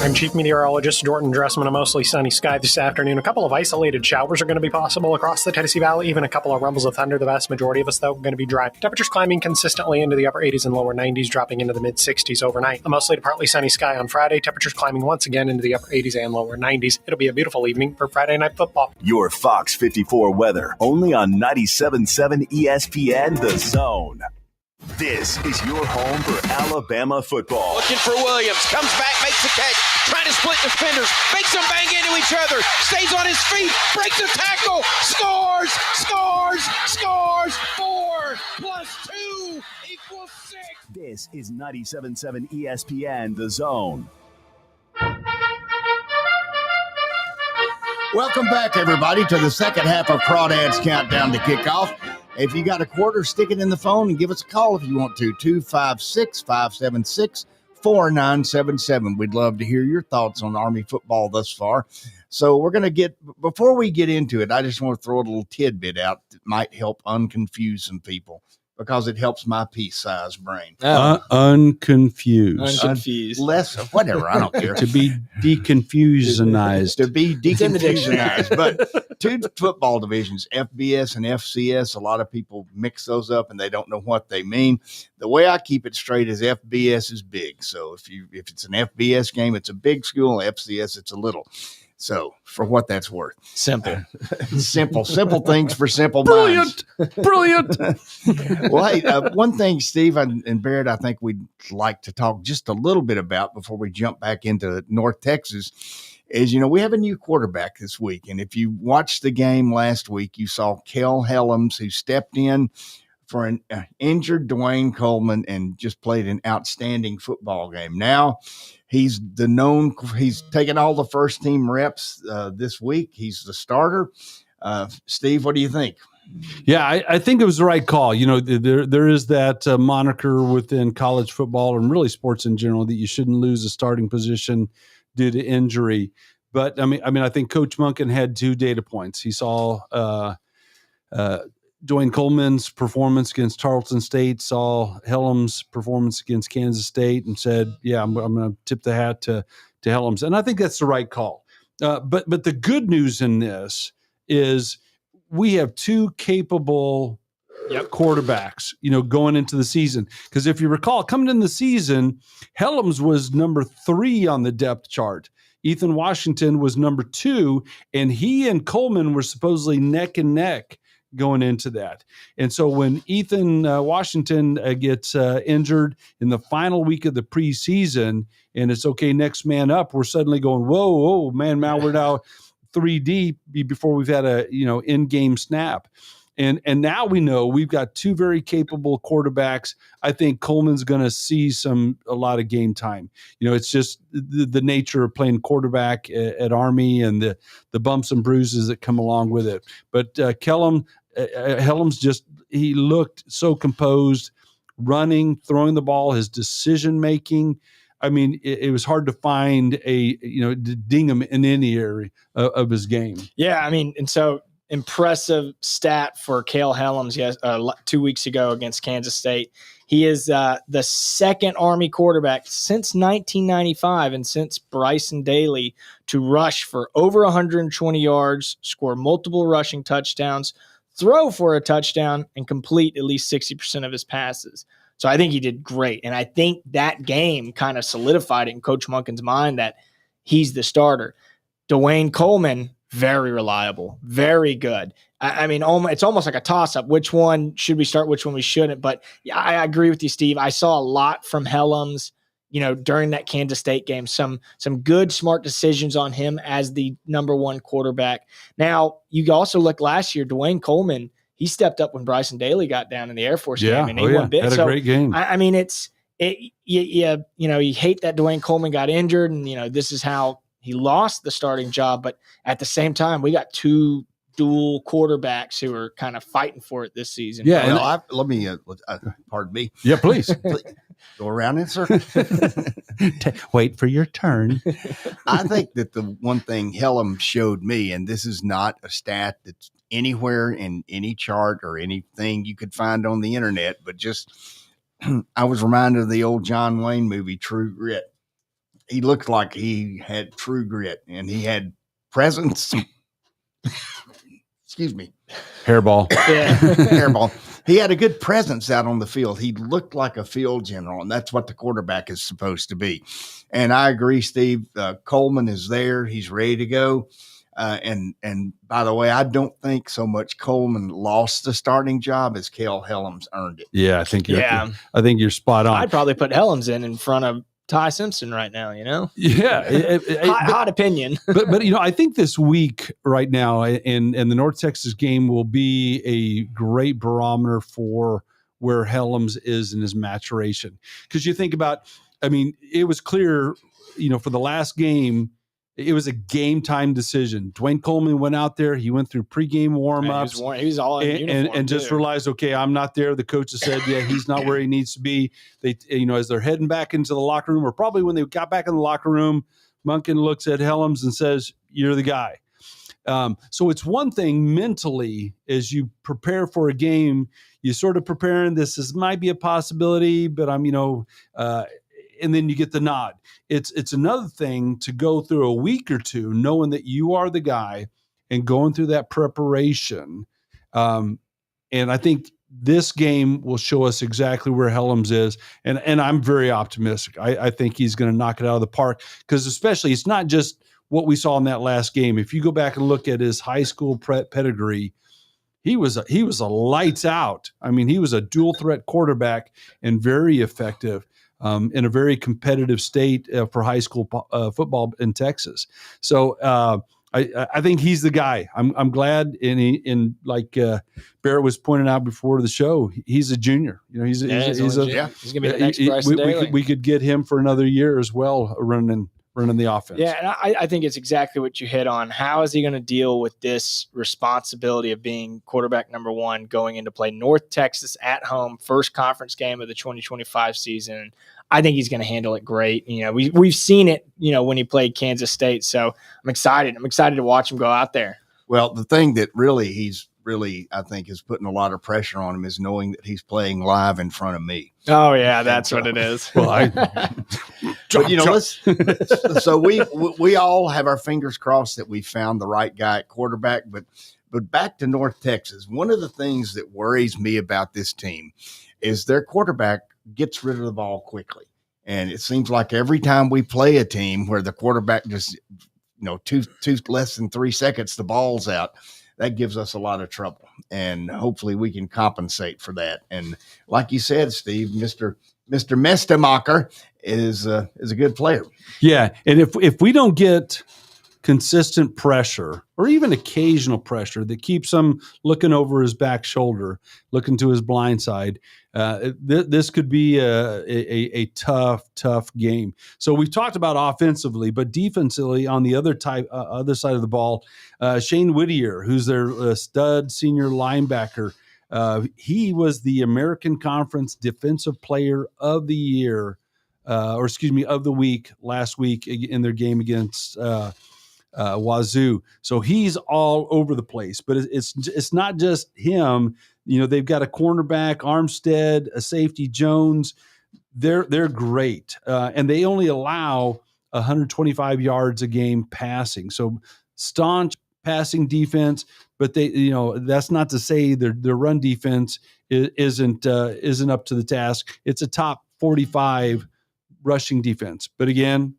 I'm Chief Meteorologist Jordan Dressman. A mostly sunny sky this afternoon. A couple of isolated showers are going to be possible across the Tennessee Valley, even a couple of rumbles of thunder. The vast majority of us, though, going to be dry. Temperatures climbing consistently into the upper 80s and lower 90s, dropping into the mid-60s overnight. A mostly to partly sunny sky on Friday. Temperatures climbing once again into the upper 80s and lower 90s. It'll be a beautiful evening for Friday Night Football. Your Fox 54 weather, only on 97.7 ESPN The Zone. This is your home for Alabama football. Looking for Williams, comes back, makes the catch, trying to split defenders, makes them bang into each other, stays on his feet, breaks a tackle, scores, 4 plus 2 equals 6. This is 97.7 ESPN The Zone. Welcome back, everybody, to the second half of Crawdads Countdown to Kickoff. If you got a quarter, stick it in the phone and give us a call if you want to, 256-576-4977. We'd love to hear your thoughts on Army football thus far. So we're going to before we get into it, I just want to throw a little tidbit out that might help unconfuse some people, because it helps my pea-sized brain. Unconfused. Less, whatever, I don't care. To be deconfusionized. To be deconfusionized. But two football divisions, FBS and FCS, a lot of people mix those up and they don't know what they mean. The way I keep it straight is FBS is big. So if it's an FBS game, it's a big school. FCS, it's a little. So, for what that's worth. Simple things for simple minds. Brilliant. Well, hey, one thing, Steve and Barrett, I think we'd like to talk just a little bit about before we jump back into North Texas is, we have a new quarterback this week. And if you watched the game last week, you saw Kel Helms, who stepped in for an injured Dwayne Coleman and just played an outstanding football game. Now, he's taken all the first team reps this week. He's the starter. Steve, what do you think? Yeah, I think it was the right call. There is that moniker within college football and really sports in general that you shouldn't lose a starting position due to injury. But I think Coach Monken had 2 data points. He saw Dwayne Coleman's performance against Tarleton State, saw Helms' performance against Kansas State, and said, "Yeah, I'm going to tip the hat to Helms." And I think that's the right call. But the good news in this is we have 2 capable quarterbacks, going into the season. Because if you recall, coming in the season, Helms was number 3 on the depth chart. Ethan Washington was number 2, and he and Coleman were supposedly neck and neck going into that. And so when Ethan Washington gets injured in the final week of the preseason, and it's okay, next man up, we're suddenly going, whoa, man, now we're now 3 deep before we've had a in-game snap. And now we know we've got 2 very capable quarterbacks. I think Coleman's going to see a lot of game time. It's just the nature of playing quarterback at Army and the bumps and bruises that come along with it. But Helms he looked so composed, running, throwing the ball, his decision making. I mean, it was hard to find to ding him in any area of his game. Yeah, and so impressive stat for Cale Helms 2 weeks ago against Kansas State. He is the second Army quarterback since 1995 and since Bryson Daly to rush for over 120 yards, score multiple rushing touchdowns, throw for a touchdown, and complete at least 60% of his passes. So I think he did great. And I think that game kind of solidified it in Coach Monken's mind that he's the starter. Dwayne Coleman, very reliable, very good. It's almost like a toss-up. Which one should we start, which one we shouldn't? But yeah, I agree with you, Steve. I saw a lot from Helms, during that Kansas State game. Some good, smart decisions on him as the number 1 quarterback. Now, you also look last year, Dwayne Coleman, he stepped up when Bryson Daly got down in the Air Force game, and he won big. Had a great game. You hate that Dwayne Coleman got injured, and this is how he lost the starting job. But at the same time, we got 2 dual quarterbacks who are kind of fighting for it this season. Yeah, let me pardon me. Yeah, please. Go around in circles. Wait for your turn. I think that the one thing Helm showed me, and this is not a stat that's anywhere in any chart or anything you could find on the internet, but just I was reminded of the old John Wayne movie, True Grit. he looked like he had true grit and he had presence. Excuse me. Hairball. Yeah. Hairball. He had a good presence out on the field. He looked like a field general, and that's what the quarterback is supposed to be. And I agree, Steve. Coleman is there. He's ready to go. And by the way, I don't think so much Coleman lost the starting job as Kel Helms earned it. Yeah, I think you're spot on. I'd probably put Helms in front of Ty Simpson right now, Yeah. Hot opinion. but I think this week right now and the North Texas game will be a great barometer for where Helms is in his maturation. Because you think about, it was clear, for the last game, it was a game time decision. Dwayne Coleman went out there. He went through pregame warm-ups. He was all in uniform and just realized, okay, I'm not there. The coaches said, yeah, he's not where he needs to be. They, as they're heading back into the locker room, or probably when they got back in the locker room, Monken looks at Helms and says, you're the guy. So it's one thing mentally as you prepare for a game, you sort of preparing this might be a possibility, but and then you get the nod. It's another thing to go through a week or two knowing that you are the guy and going through that preparation. And I think this game will show us exactly where Helms is. And I'm very optimistic. I think he's going to knock it out of the park, because especially it's not just what we saw in that last game. If you go back and look at his high school pedigree, he was a lights out. He was a dual threat quarterback and very effective. In a very competitive state for high school football in Texas. So I think he's the guy. I'm glad. And like Barrett was pointing out before the show, he's a junior. He's going to be the next Bryson Daly. We could get him for another year as well, running the offense. Yeah, and I think it's exactly what you hit on. How is he going to deal with this responsibility of being quarterback number one going into play North Texas at home, first conference game of the 2025 season? I think he's going to handle it great. We've seen it, when he played Kansas State. So I'm excited. I'm excited to watch him go out there. Well, the thing that he's really, I think, is putting a lot of pressure on him is knowing that he's playing live in front of me. Oh yeah, that's what it is. Well, so we all have our fingers crossed that we found the right guy at quarterback. But back to North Texas, one of the things that worries me about this team is their quarterback gets rid of the ball quickly. And it seems like every time we play a team where the quarterback just, two less than 3 seconds, the ball's out, that gives us a lot of trouble. And hopefully we can compensate for that. And like you said, Steve, Mr. Mestemacher is a good player. Yeah. And if we don't get consistent pressure or even occasional pressure that keeps him looking over his back shoulder, looking to his blind side, this could be a tough game. So we've talked about offensively, but defensively on the other side of the ball, Shane Whittier, who's their stud senior linebacker, he was the American Conference Defensive Player of the Year, of the week last week in their game against Wazoo. So he's all over the place, but it's not just him. They've got a cornerback, Armstead, a safety, Jones. They're great, and they only allow 125 yards a game passing. So staunch passing defense, but that's not to say their run defense isn't up to the task. It's a top 45 rushing defense, but again,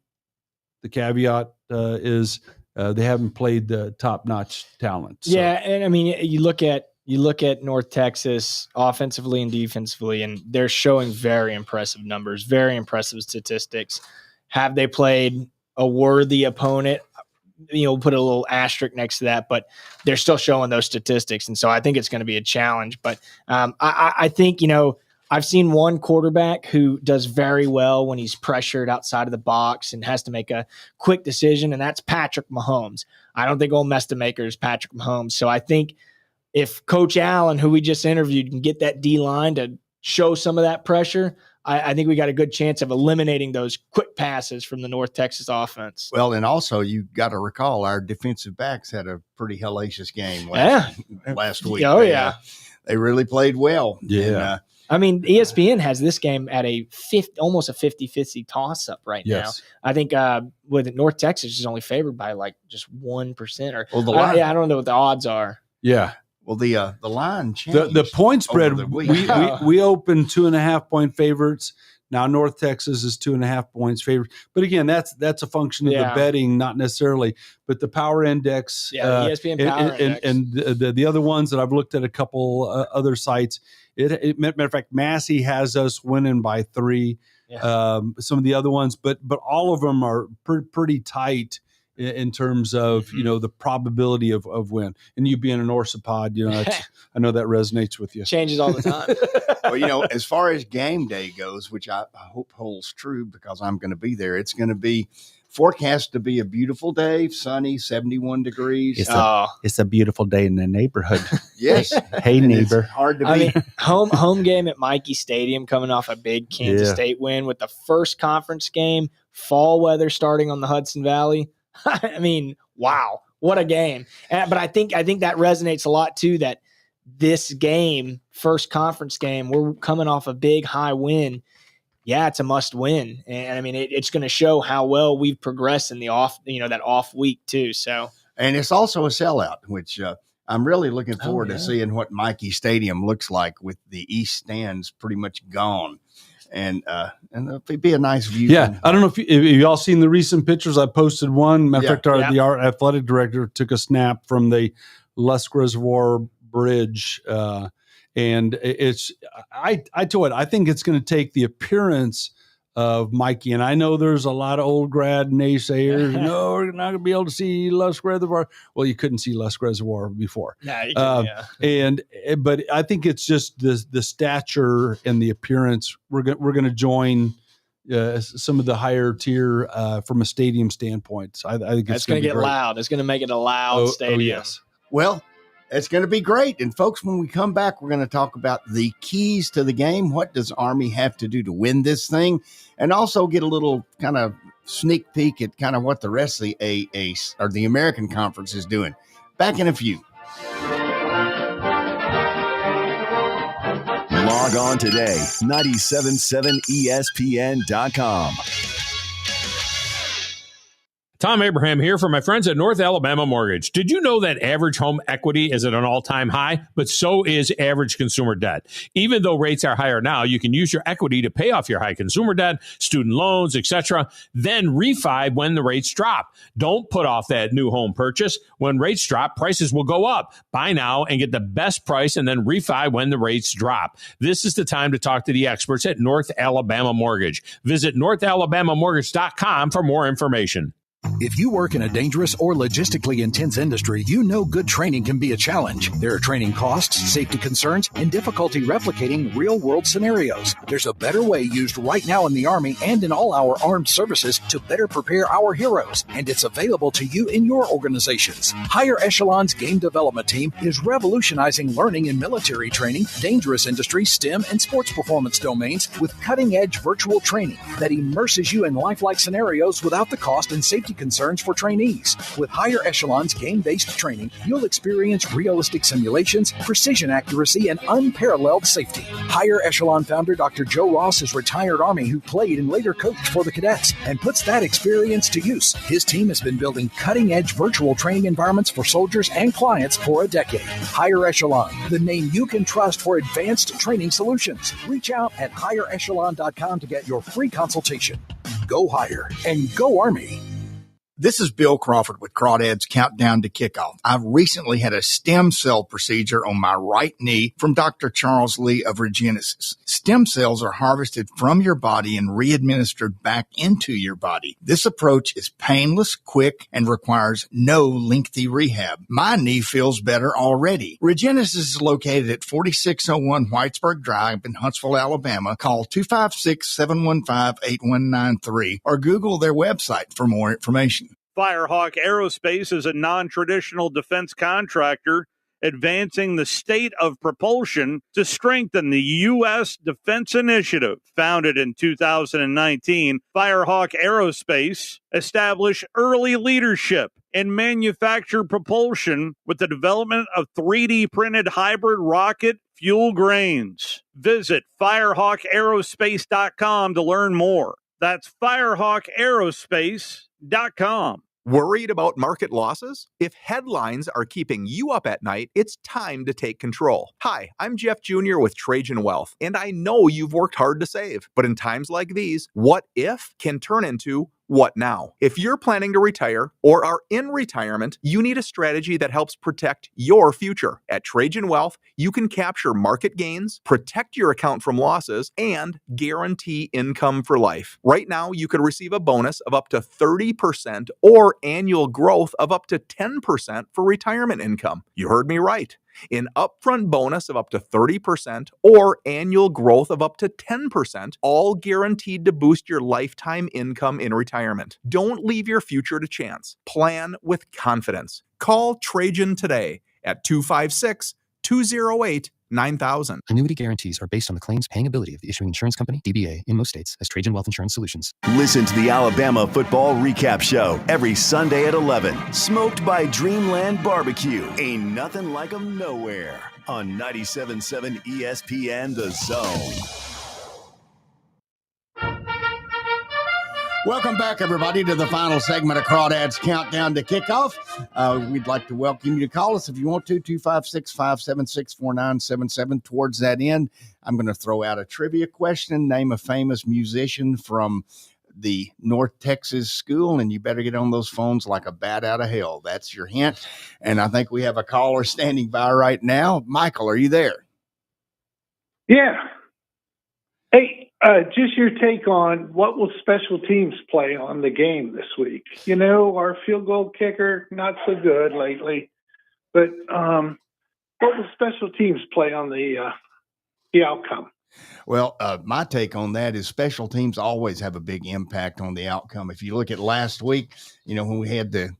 the caveat is they haven't played the top-notch talent. So. Yeah, and you look at North Texas offensively and defensively, and they're showing very impressive numbers, very impressive statistics. Have they played a worthy opponent? Put a little asterisk next to that, but they're still showing those statistics, and so I think it's going to be a challenge. But I think I've seen one quarterback who does very well when he's pressured outside of the box and has to make a quick decision, and that's Patrick Mahomes. I don't think Ole Mestemacher is Patrick Mahomes. So I think if Coach Allen, who we just interviewed, can get that D-line to show some of that pressure, I think we got a good chance of eliminating those quick passes from the North Texas offense. Well, and also you got to recall our defensive backs had a pretty hellacious game last week. Oh, yeah. They really played well. Yeah. I mean, ESPN has this game at almost a 50-50 toss-up right now. I think with North Texas is only favored by like just 1%. Or I don't know what the odds are. Yeah. Well, the line changed. The point spread, we opened 2.5-point favorites. Now North Texas is 2.5 points favored. But again, that's a function of the betting, not necessarily. But the power index, the ESPN power index. And the other ones that I've looked at a couple other sites. Matter of fact, Massey has us winning by 3. Yeah. Some of the other ones, but all of them are pretty tight in terms of the probability of win. And you being an Orsapod, I know that resonates with you. Changes all the time. Well, as far as game day goes, which I hope holds true because I'm going to be there, it's going to be forecast to be a beautiful day, sunny, 71 degrees. It's a beautiful day in the neighborhood. Yes. Hey, neighbor. It's hard to beat. Home game at Mikey Stadium, coming off a big Kansas State win with the first conference game, fall weather starting on the Hudson Valley. I mean, wow, what a game. But I think that resonates a lot too, that this game, first conference game, we're coming off a big high win. Yeah, it's a must win. And I mean, it's going to show how well we've progressed in the that off week too. So, and it's also a sellout, which I'm really looking forward to seeing what Mikey Stadium looks like with the east stands pretty much gone. And it'd be a nice view. Yeah, I don't know if you all seen the recent pictures. I posted one. Matter of fact, our athletic director took a snap from the Lusk Reservoir Bridge, and I told it, I think it's going to take the appearance of Mikey. And I know there's a lot of old grad naysayers. No, we're not going to be able to see Lusk Reservoir. Well, you couldn't see Lusk Reservoir before. Nah, but I think it's just the stature and the appearance. We're going to join some of the higher tier from a stadium standpoint. So I think it's going to get loud. It's going to make it a loud stadium. Oh, yes. Well, it's going to be great. And folks, when we come back, we're going to talk about the keys to the game. What does Army have to do to win this thing? And also get a little kind of sneak peek at kind of what the rest of the AAC or the American Conference is doing. Back in a few. Log on today, 977ESPN.com. Tom Abraham here for my friends at North Alabama Mortgage. Did you know that average home equity is at an all-time high, but so is average consumer debt? Even though rates are higher now, you can use your equity to pay off your high consumer debt, student loans, etc., then refi when the rates drop. Don't put off that new home purchase. When rates drop, prices will go up. Buy now and get the best price and then refi when the rates drop. This is the time to talk to the experts at North Alabama Mortgage. Visit NorthAlabamaMortgage.com for more information. If you work in a dangerous or logistically intense industry, you know good training can be a challenge. There are training costs, safety concerns, and difficulty replicating real-world scenarios. There's a better way used right now in the Army and in all our armed services to better prepare our heroes, and it's available to you in your organizations. Higher Echelon's Game Development Team is revolutionizing learning in military training, dangerous industry, STEM, and sports performance domains with cutting-edge virtual training that immerses you in lifelike scenarios without the cost and safety concerns for trainees. With Higher Echelon's game-based training, you'll experience realistic simulations, precision accuracy, and unparalleled safety. Higher Echelon founder Dr. Joe Ross is retired Army who played and later coached for the cadets and puts that experience to use. His team has been building cutting-edge virtual training environments for soldiers and clients for a decade. Higher Echelon, the name you can trust for advanced training solutions. Reach out at higherechelon.com to get your free consultation. Go Higher and go Army. This is Bill Crawford with Crawdads Countdown to Kickoff. I've recently had a stem cell procedure on my right knee from Dr. Charles Lee of Regenesis. Stem cells are harvested from your body and re-administered back into your body. This approach is painless, quick, and requires no lengthy rehab. My knee feels better already. Regenesis is located at 4601 Whitesburg Drive in Huntsville, Alabama. Call 256-715-8193 or Google their website for more information. Firehawk Aerospace is a non-traditional defense contractor advancing the state of propulsion to strengthen the U.S. Defense Initiative. Founded in 2019, Firehawk Aerospace established early leadership and manufacture propulsion with the development of 3D printed hybrid rocket fuel grains. Visit firehawkaerospace.com to learn more. That's firehawkaerospace.com. Worried about market losses? If headlines are keeping you up at night, it's time to take control. Hi, I'm Jeff Jr. with Trajan Wealth, and I know you've worked hard to save. But in times like these, what if can turn into what now? If you're planning to retire or are in retirement, you need a strategy that helps protect your future. At Trajan Wealth, you can capture market gains, protect your account from losses, and guarantee income for life. Right now, you could receive a bonus of up to 30% or annual growth of up to 10% for retirement income. You heard me right. An upfront bonus of up to 30% or annual growth of up to 10%, all guaranteed to boost your lifetime income in retirement. Don't leave your future to chance. Plan with confidence. Call Trajan today at 256-208-9000. Annuity guarantees are based on the claims paying ability of the issuing insurance company, DBA, in most states as Trajan Wealth Insurance Solutions. Listen to the Alabama Football Recap Show every Sunday at 11. Smoked by Dreamland Barbecue. Ain't nothing like 'em nowhere. On 97.7 ESPN The Zone. Welcome back, everybody, to the final segment of Crawdads Countdown to Kickoff. We'd like to welcome you to call us if you want to, 256-576-4977. Towards that end, I'm going to throw out a trivia question. Name a famous musician from the North Texas school, and you better get on those phones like a bat out of hell. That's your hint. And I think we have a caller standing by right now. Michael, are you there? Yeah. Hey, just your take on what will special teams play on the game this week? You know, our field goal kicker, not so good lately, but what will special teams play on the outcome? Well, my take on that is special teams always have a big impact on the outcome. If you look at last week, you know, when we had the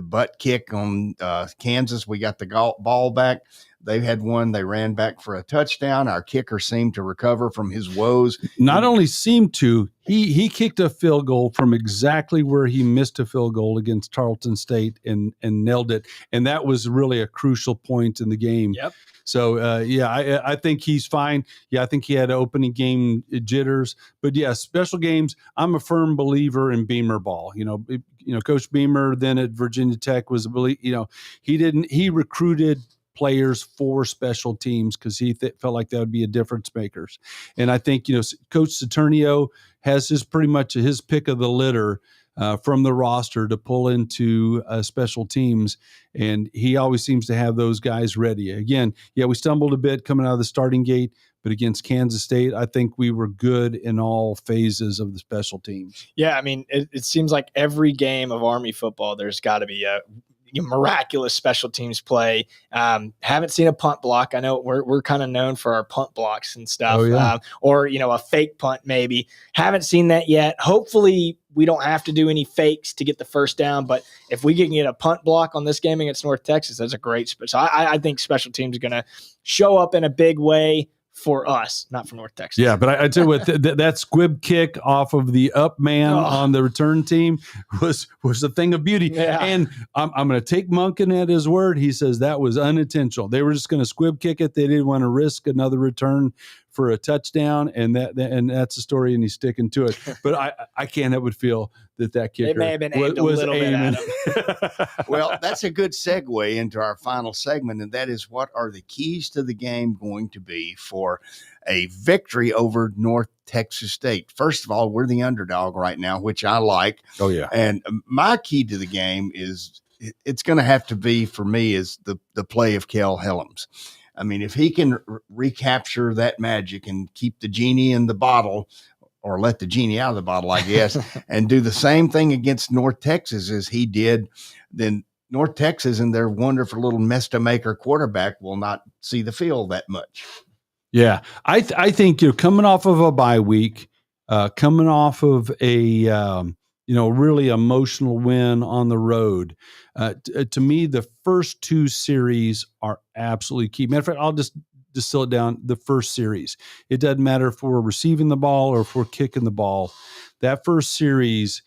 butt kick on Kansas, we got the ball back. They had one. They ran back for a touchdown. Our kicker seemed to recover from his woes. Not only seemed to, he kicked a field goal from exactly where he missed a field goal against Tarleton State and nailed it. And that was really a crucial point in the game. Yep. So, I think he's fine. Yeah, I think he had opening game jitters. But, yeah, special games, I'm a firm believer in Beamer ball. Coach Beamer then at Virginia Tech was he recruited players for special teams because he felt like that would be a difference makers. And I think, Coach Saturnio has pretty much his pick of the litter from the roster to pull into special teams. And he always seems to have those guys ready. Again, we stumbled a bit coming out of the starting gate, but against Kansas State, I think we were good in all phases of the special teams. Yeah, I mean, it seems like every game of Army football, there's got to be a miraculous special teams play. Haven't seen a punt block. I know we're kind of known for our punt blocks and stuff, or a fake punt maybe. Haven't seen that yet. Hopefully we don't have to do any fakes to get the first down, but if we can get a punt block on this game against North Texas, that's a great spot. So I think special teams are going to show up in a big way for us, not for North Texas. Yeah, but I tell you what, that squib kick off of the up man on the return team was a thing of beauty. Yeah. And I'm going to take Monken at his word. He says that was unintentional. They were just going to squib kick it. They didn't want to risk another return for a touchdown, and that's the story, and he's sticking to it. But I can't help but feel that kicker it may have been aimed a little bit at him. Well, that's a good segue into our final segment, and that is, what are the keys to the game going to be for a victory over North Texas State? First of all, we're the underdog right now, which I like. Oh, yeah. And my key to the game is it's going to have to be, for me, is the play of Kel Helms. I mean, if he can recapture that magic and keep the genie in the bottle, or let the genie out of the bottle, I guess, and do the same thing against North Texas as he did, then North Texas and their wonderful little mess-to-maker quarterback will not see the field that much. Yeah, I think you're coming off of a bye week, coming off of a really emotional win on the road. To me, the first two series are absolutely key. Matter of fact, I'll just distill it down. The first series, it doesn't matter if we're receiving the ball or if we're kicking the ball. That first series,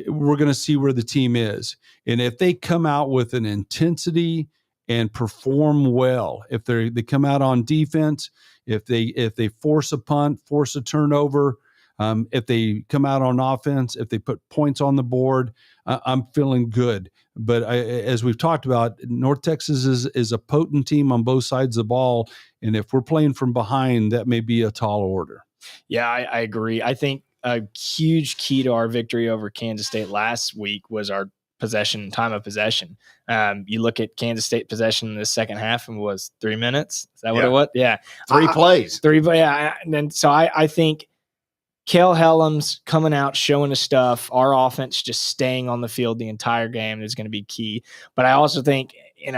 we're going to see where the team is. And if they come out with an intensity and perform well, if they come out on defense, if they force a punt, force a turnover, if they come out on offense, if they put points on the board, I'm feeling good. But as we've talked about, North Texas is a potent team on both sides of the ball. And if we're playing from behind, that may be a tall order. Yeah, I agree. I think a huge key to our victory over Kansas State last week was our time of possession. You look at Kansas State possession in the second half and was 3 minutes. Is that what it was? Yeah. 3 plays. Yeah. And then, so I think Kel Helms coming out, showing us stuff, our offense just staying on the field the entire game is going to be key. But I also think, it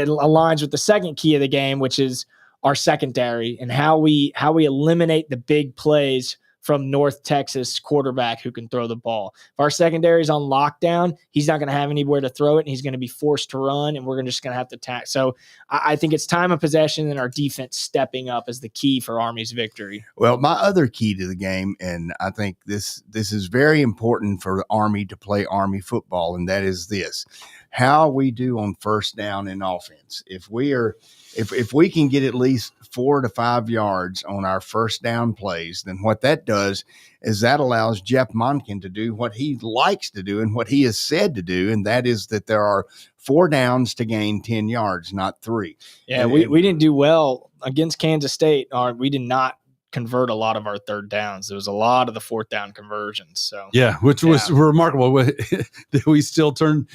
aligns with the second key of the game, which is our secondary and how we eliminate the big plays from North Texas quarterback who can throw the ball. If our secondary is on lockdown, he's not going to have anywhere to throw it, and he's going to be forced to run, and we're just going to have to attack. So I think it's time of possession and our defense stepping up as the key for Army's victory. Well, my other key to the game, and I think this is very important for the Army to play Army football, and that is this: how we do on first down in offense. If we can get at least 4 to 5 yards on our first down plays, then what that does is that allows Jeff Monken to do what he likes to do and what he has said to do, and that is that there are 4 downs to gain 10 yards, not 3. Yeah, we didn't do well against Kansas State. We did not convert a lot of our third downs. There was a lot of the fourth down conversions. So which was remarkable that we still did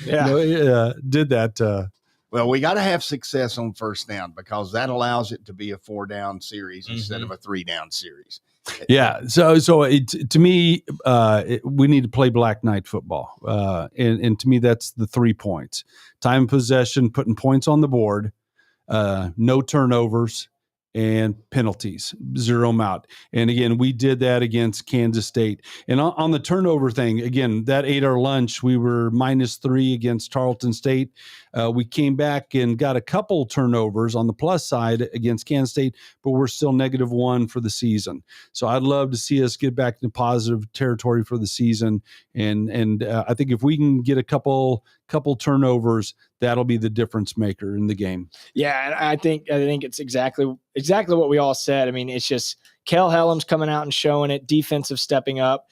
that. Well, we got to have success on first down because that allows it to be a 4-down series instead of a 3-down series. Yeah. So to me, we need to play Black Knight football. And to me, that's the 3 points: time of possession, putting points on the board, no turnovers, and penalties, 0 them out. And again, we did that against Kansas State. And on the turnover thing, again, that ate our lunch. We were -3 against Tarleton State. We came back and got a couple turnovers on the plus side against Kansas State, but we're still -1 for the season. So I'd love to see us get back into positive territory for the season. And I think if we can get a couple turnovers, that'll be the difference maker in the game. Yeah, and I think it's exactly what we all said. I mean, it's just Kel Helms coming out and showing it, defensive stepping up,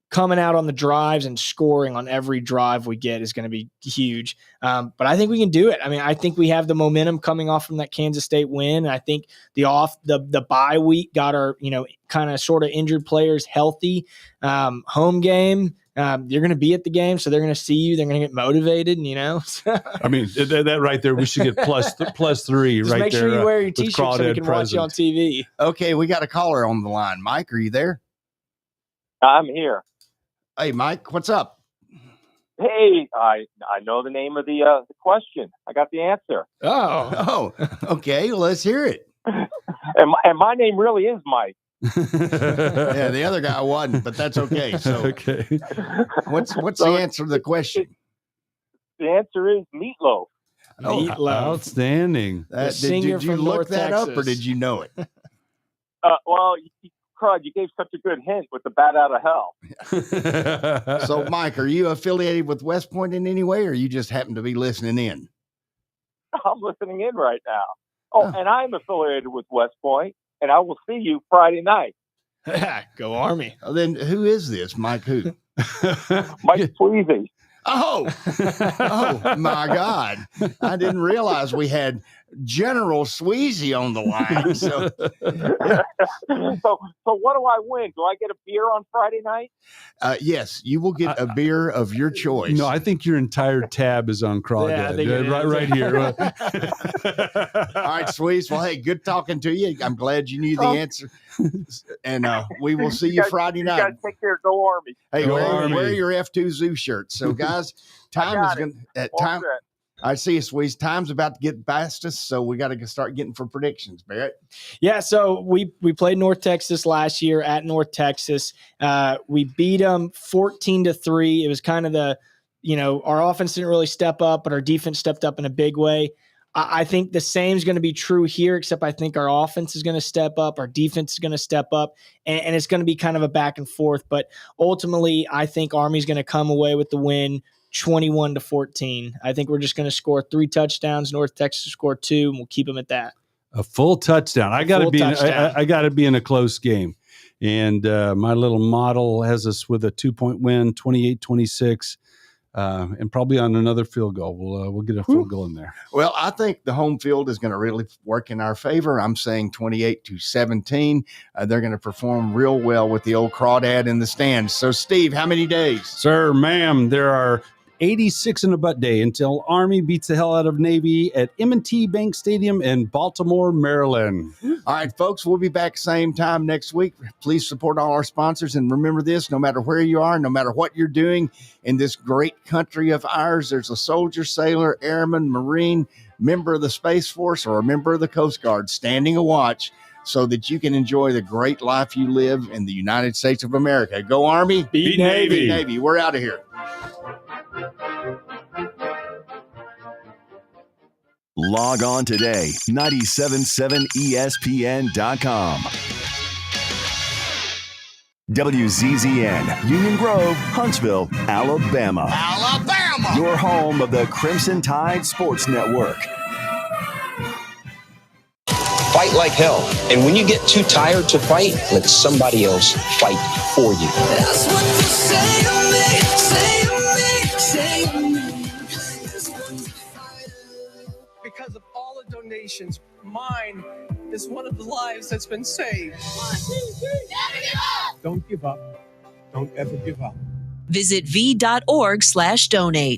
coming out on the drives and scoring on every drive we get is going to be huge. But I think we can do it. I mean, I think we have the momentum coming off from that Kansas State win. And I think the bye week got our, kind of sort of injured players healthy. Home game, you're going to be at the game, so they're going to see you. They're going to get motivated, I mean, that right there, we should get plus 3 Just right there. make sure you wear your T-shirt so we can watch you on TV. Okay, we got a caller on the line. Mike, are you there? I'm here. Hey, Mike, what's up? Hey, I know the name of the question. I got the answer. Oh, okay. Well, let's hear it. And my name really is Mike. Yeah, the other guy wasn't, but that's okay. So, okay. What's the answer to the question? The answer is meatloaf. Meatloaf. Outstanding. Did you look that up, or did you know it? Well, crud, you gave such a good hint with the bat out of hell. So, Mike, are you affiliated with West Point in any way, or you just happen to be listening in? I'm listening in right now. Oh, and I'm affiliated with West Point, and I will see you Friday night. Go Army. Then who is this? Mike who? Mike Sweezy. Oh, my God. I didn't realize we had General Sweezy on the line. So what do I win? Do I get a beer on Friday night? Yes, you will get a beer of your choice. No, I think your entire tab is on Crawdads. Right here. All right, Sweezy. Well, hey, good talking to you. I'm glad you knew the answer. And we will see you Friday night. You guys take care. Go Army. Hey, Go wear Army. your F2 Zoo shirt. So, guys, time is going to time. I see you, Sweeze. Time's about to get past us, so we got to start getting for predictions, Barrett. Yeah, so we played North Texas last year at North Texas. We beat them 14-3. It was kind of our offense didn't really step up, but our defense stepped up in a big way. I think the same is going to be true here, except I think our offense is going to step up, our defense is going to step up, and it's going to be kind of a back and forth. But ultimately, I think Army's going to come away with the win 21-14. I think we're just going to score 3 touchdowns. North Texas score 2, and we'll keep them at that. A full touchdown. I got to be in a close game. And my little model has us with a 2-point win, 28-26. And probably on another field goal. We'll get a field goal in there. Well, I think the home field is going to really work in our favor. I'm saying 28-17. They're going to perform real well with the old Crawdad in the stands. So, Steve, how many days? Sir, ma'am, there are 86 in a butt day until Army beats the hell out of Navy at M&T Bank Stadium in Baltimore, Maryland. All right, folks, we'll be back same time next week. Please support all our sponsors. And remember this, no matter where you are, no matter what you're doing in this great country of ours, there's a soldier, sailor, airman, Marine, member of the Space Force, or a member of the Coast Guard standing a watch so that you can enjoy the great life you live in the United States of America. Go Army. Beat Navy. Beat Navy. We're out of here. Log on today, 977ESPN.com. WZZN, Union Grove, Huntsville, Alabama. Alabama! Your home of the Crimson Tide Sports Network. Fight like hell. And when you get too tired to fight, let somebody else fight for you. That's what you say to me, say to me, say to me. Because of all the donations, mine is one of the lives that's been saved. 1, 2, 3. Never give up! Don't give up. Don't ever give up. Visit v.org/donate.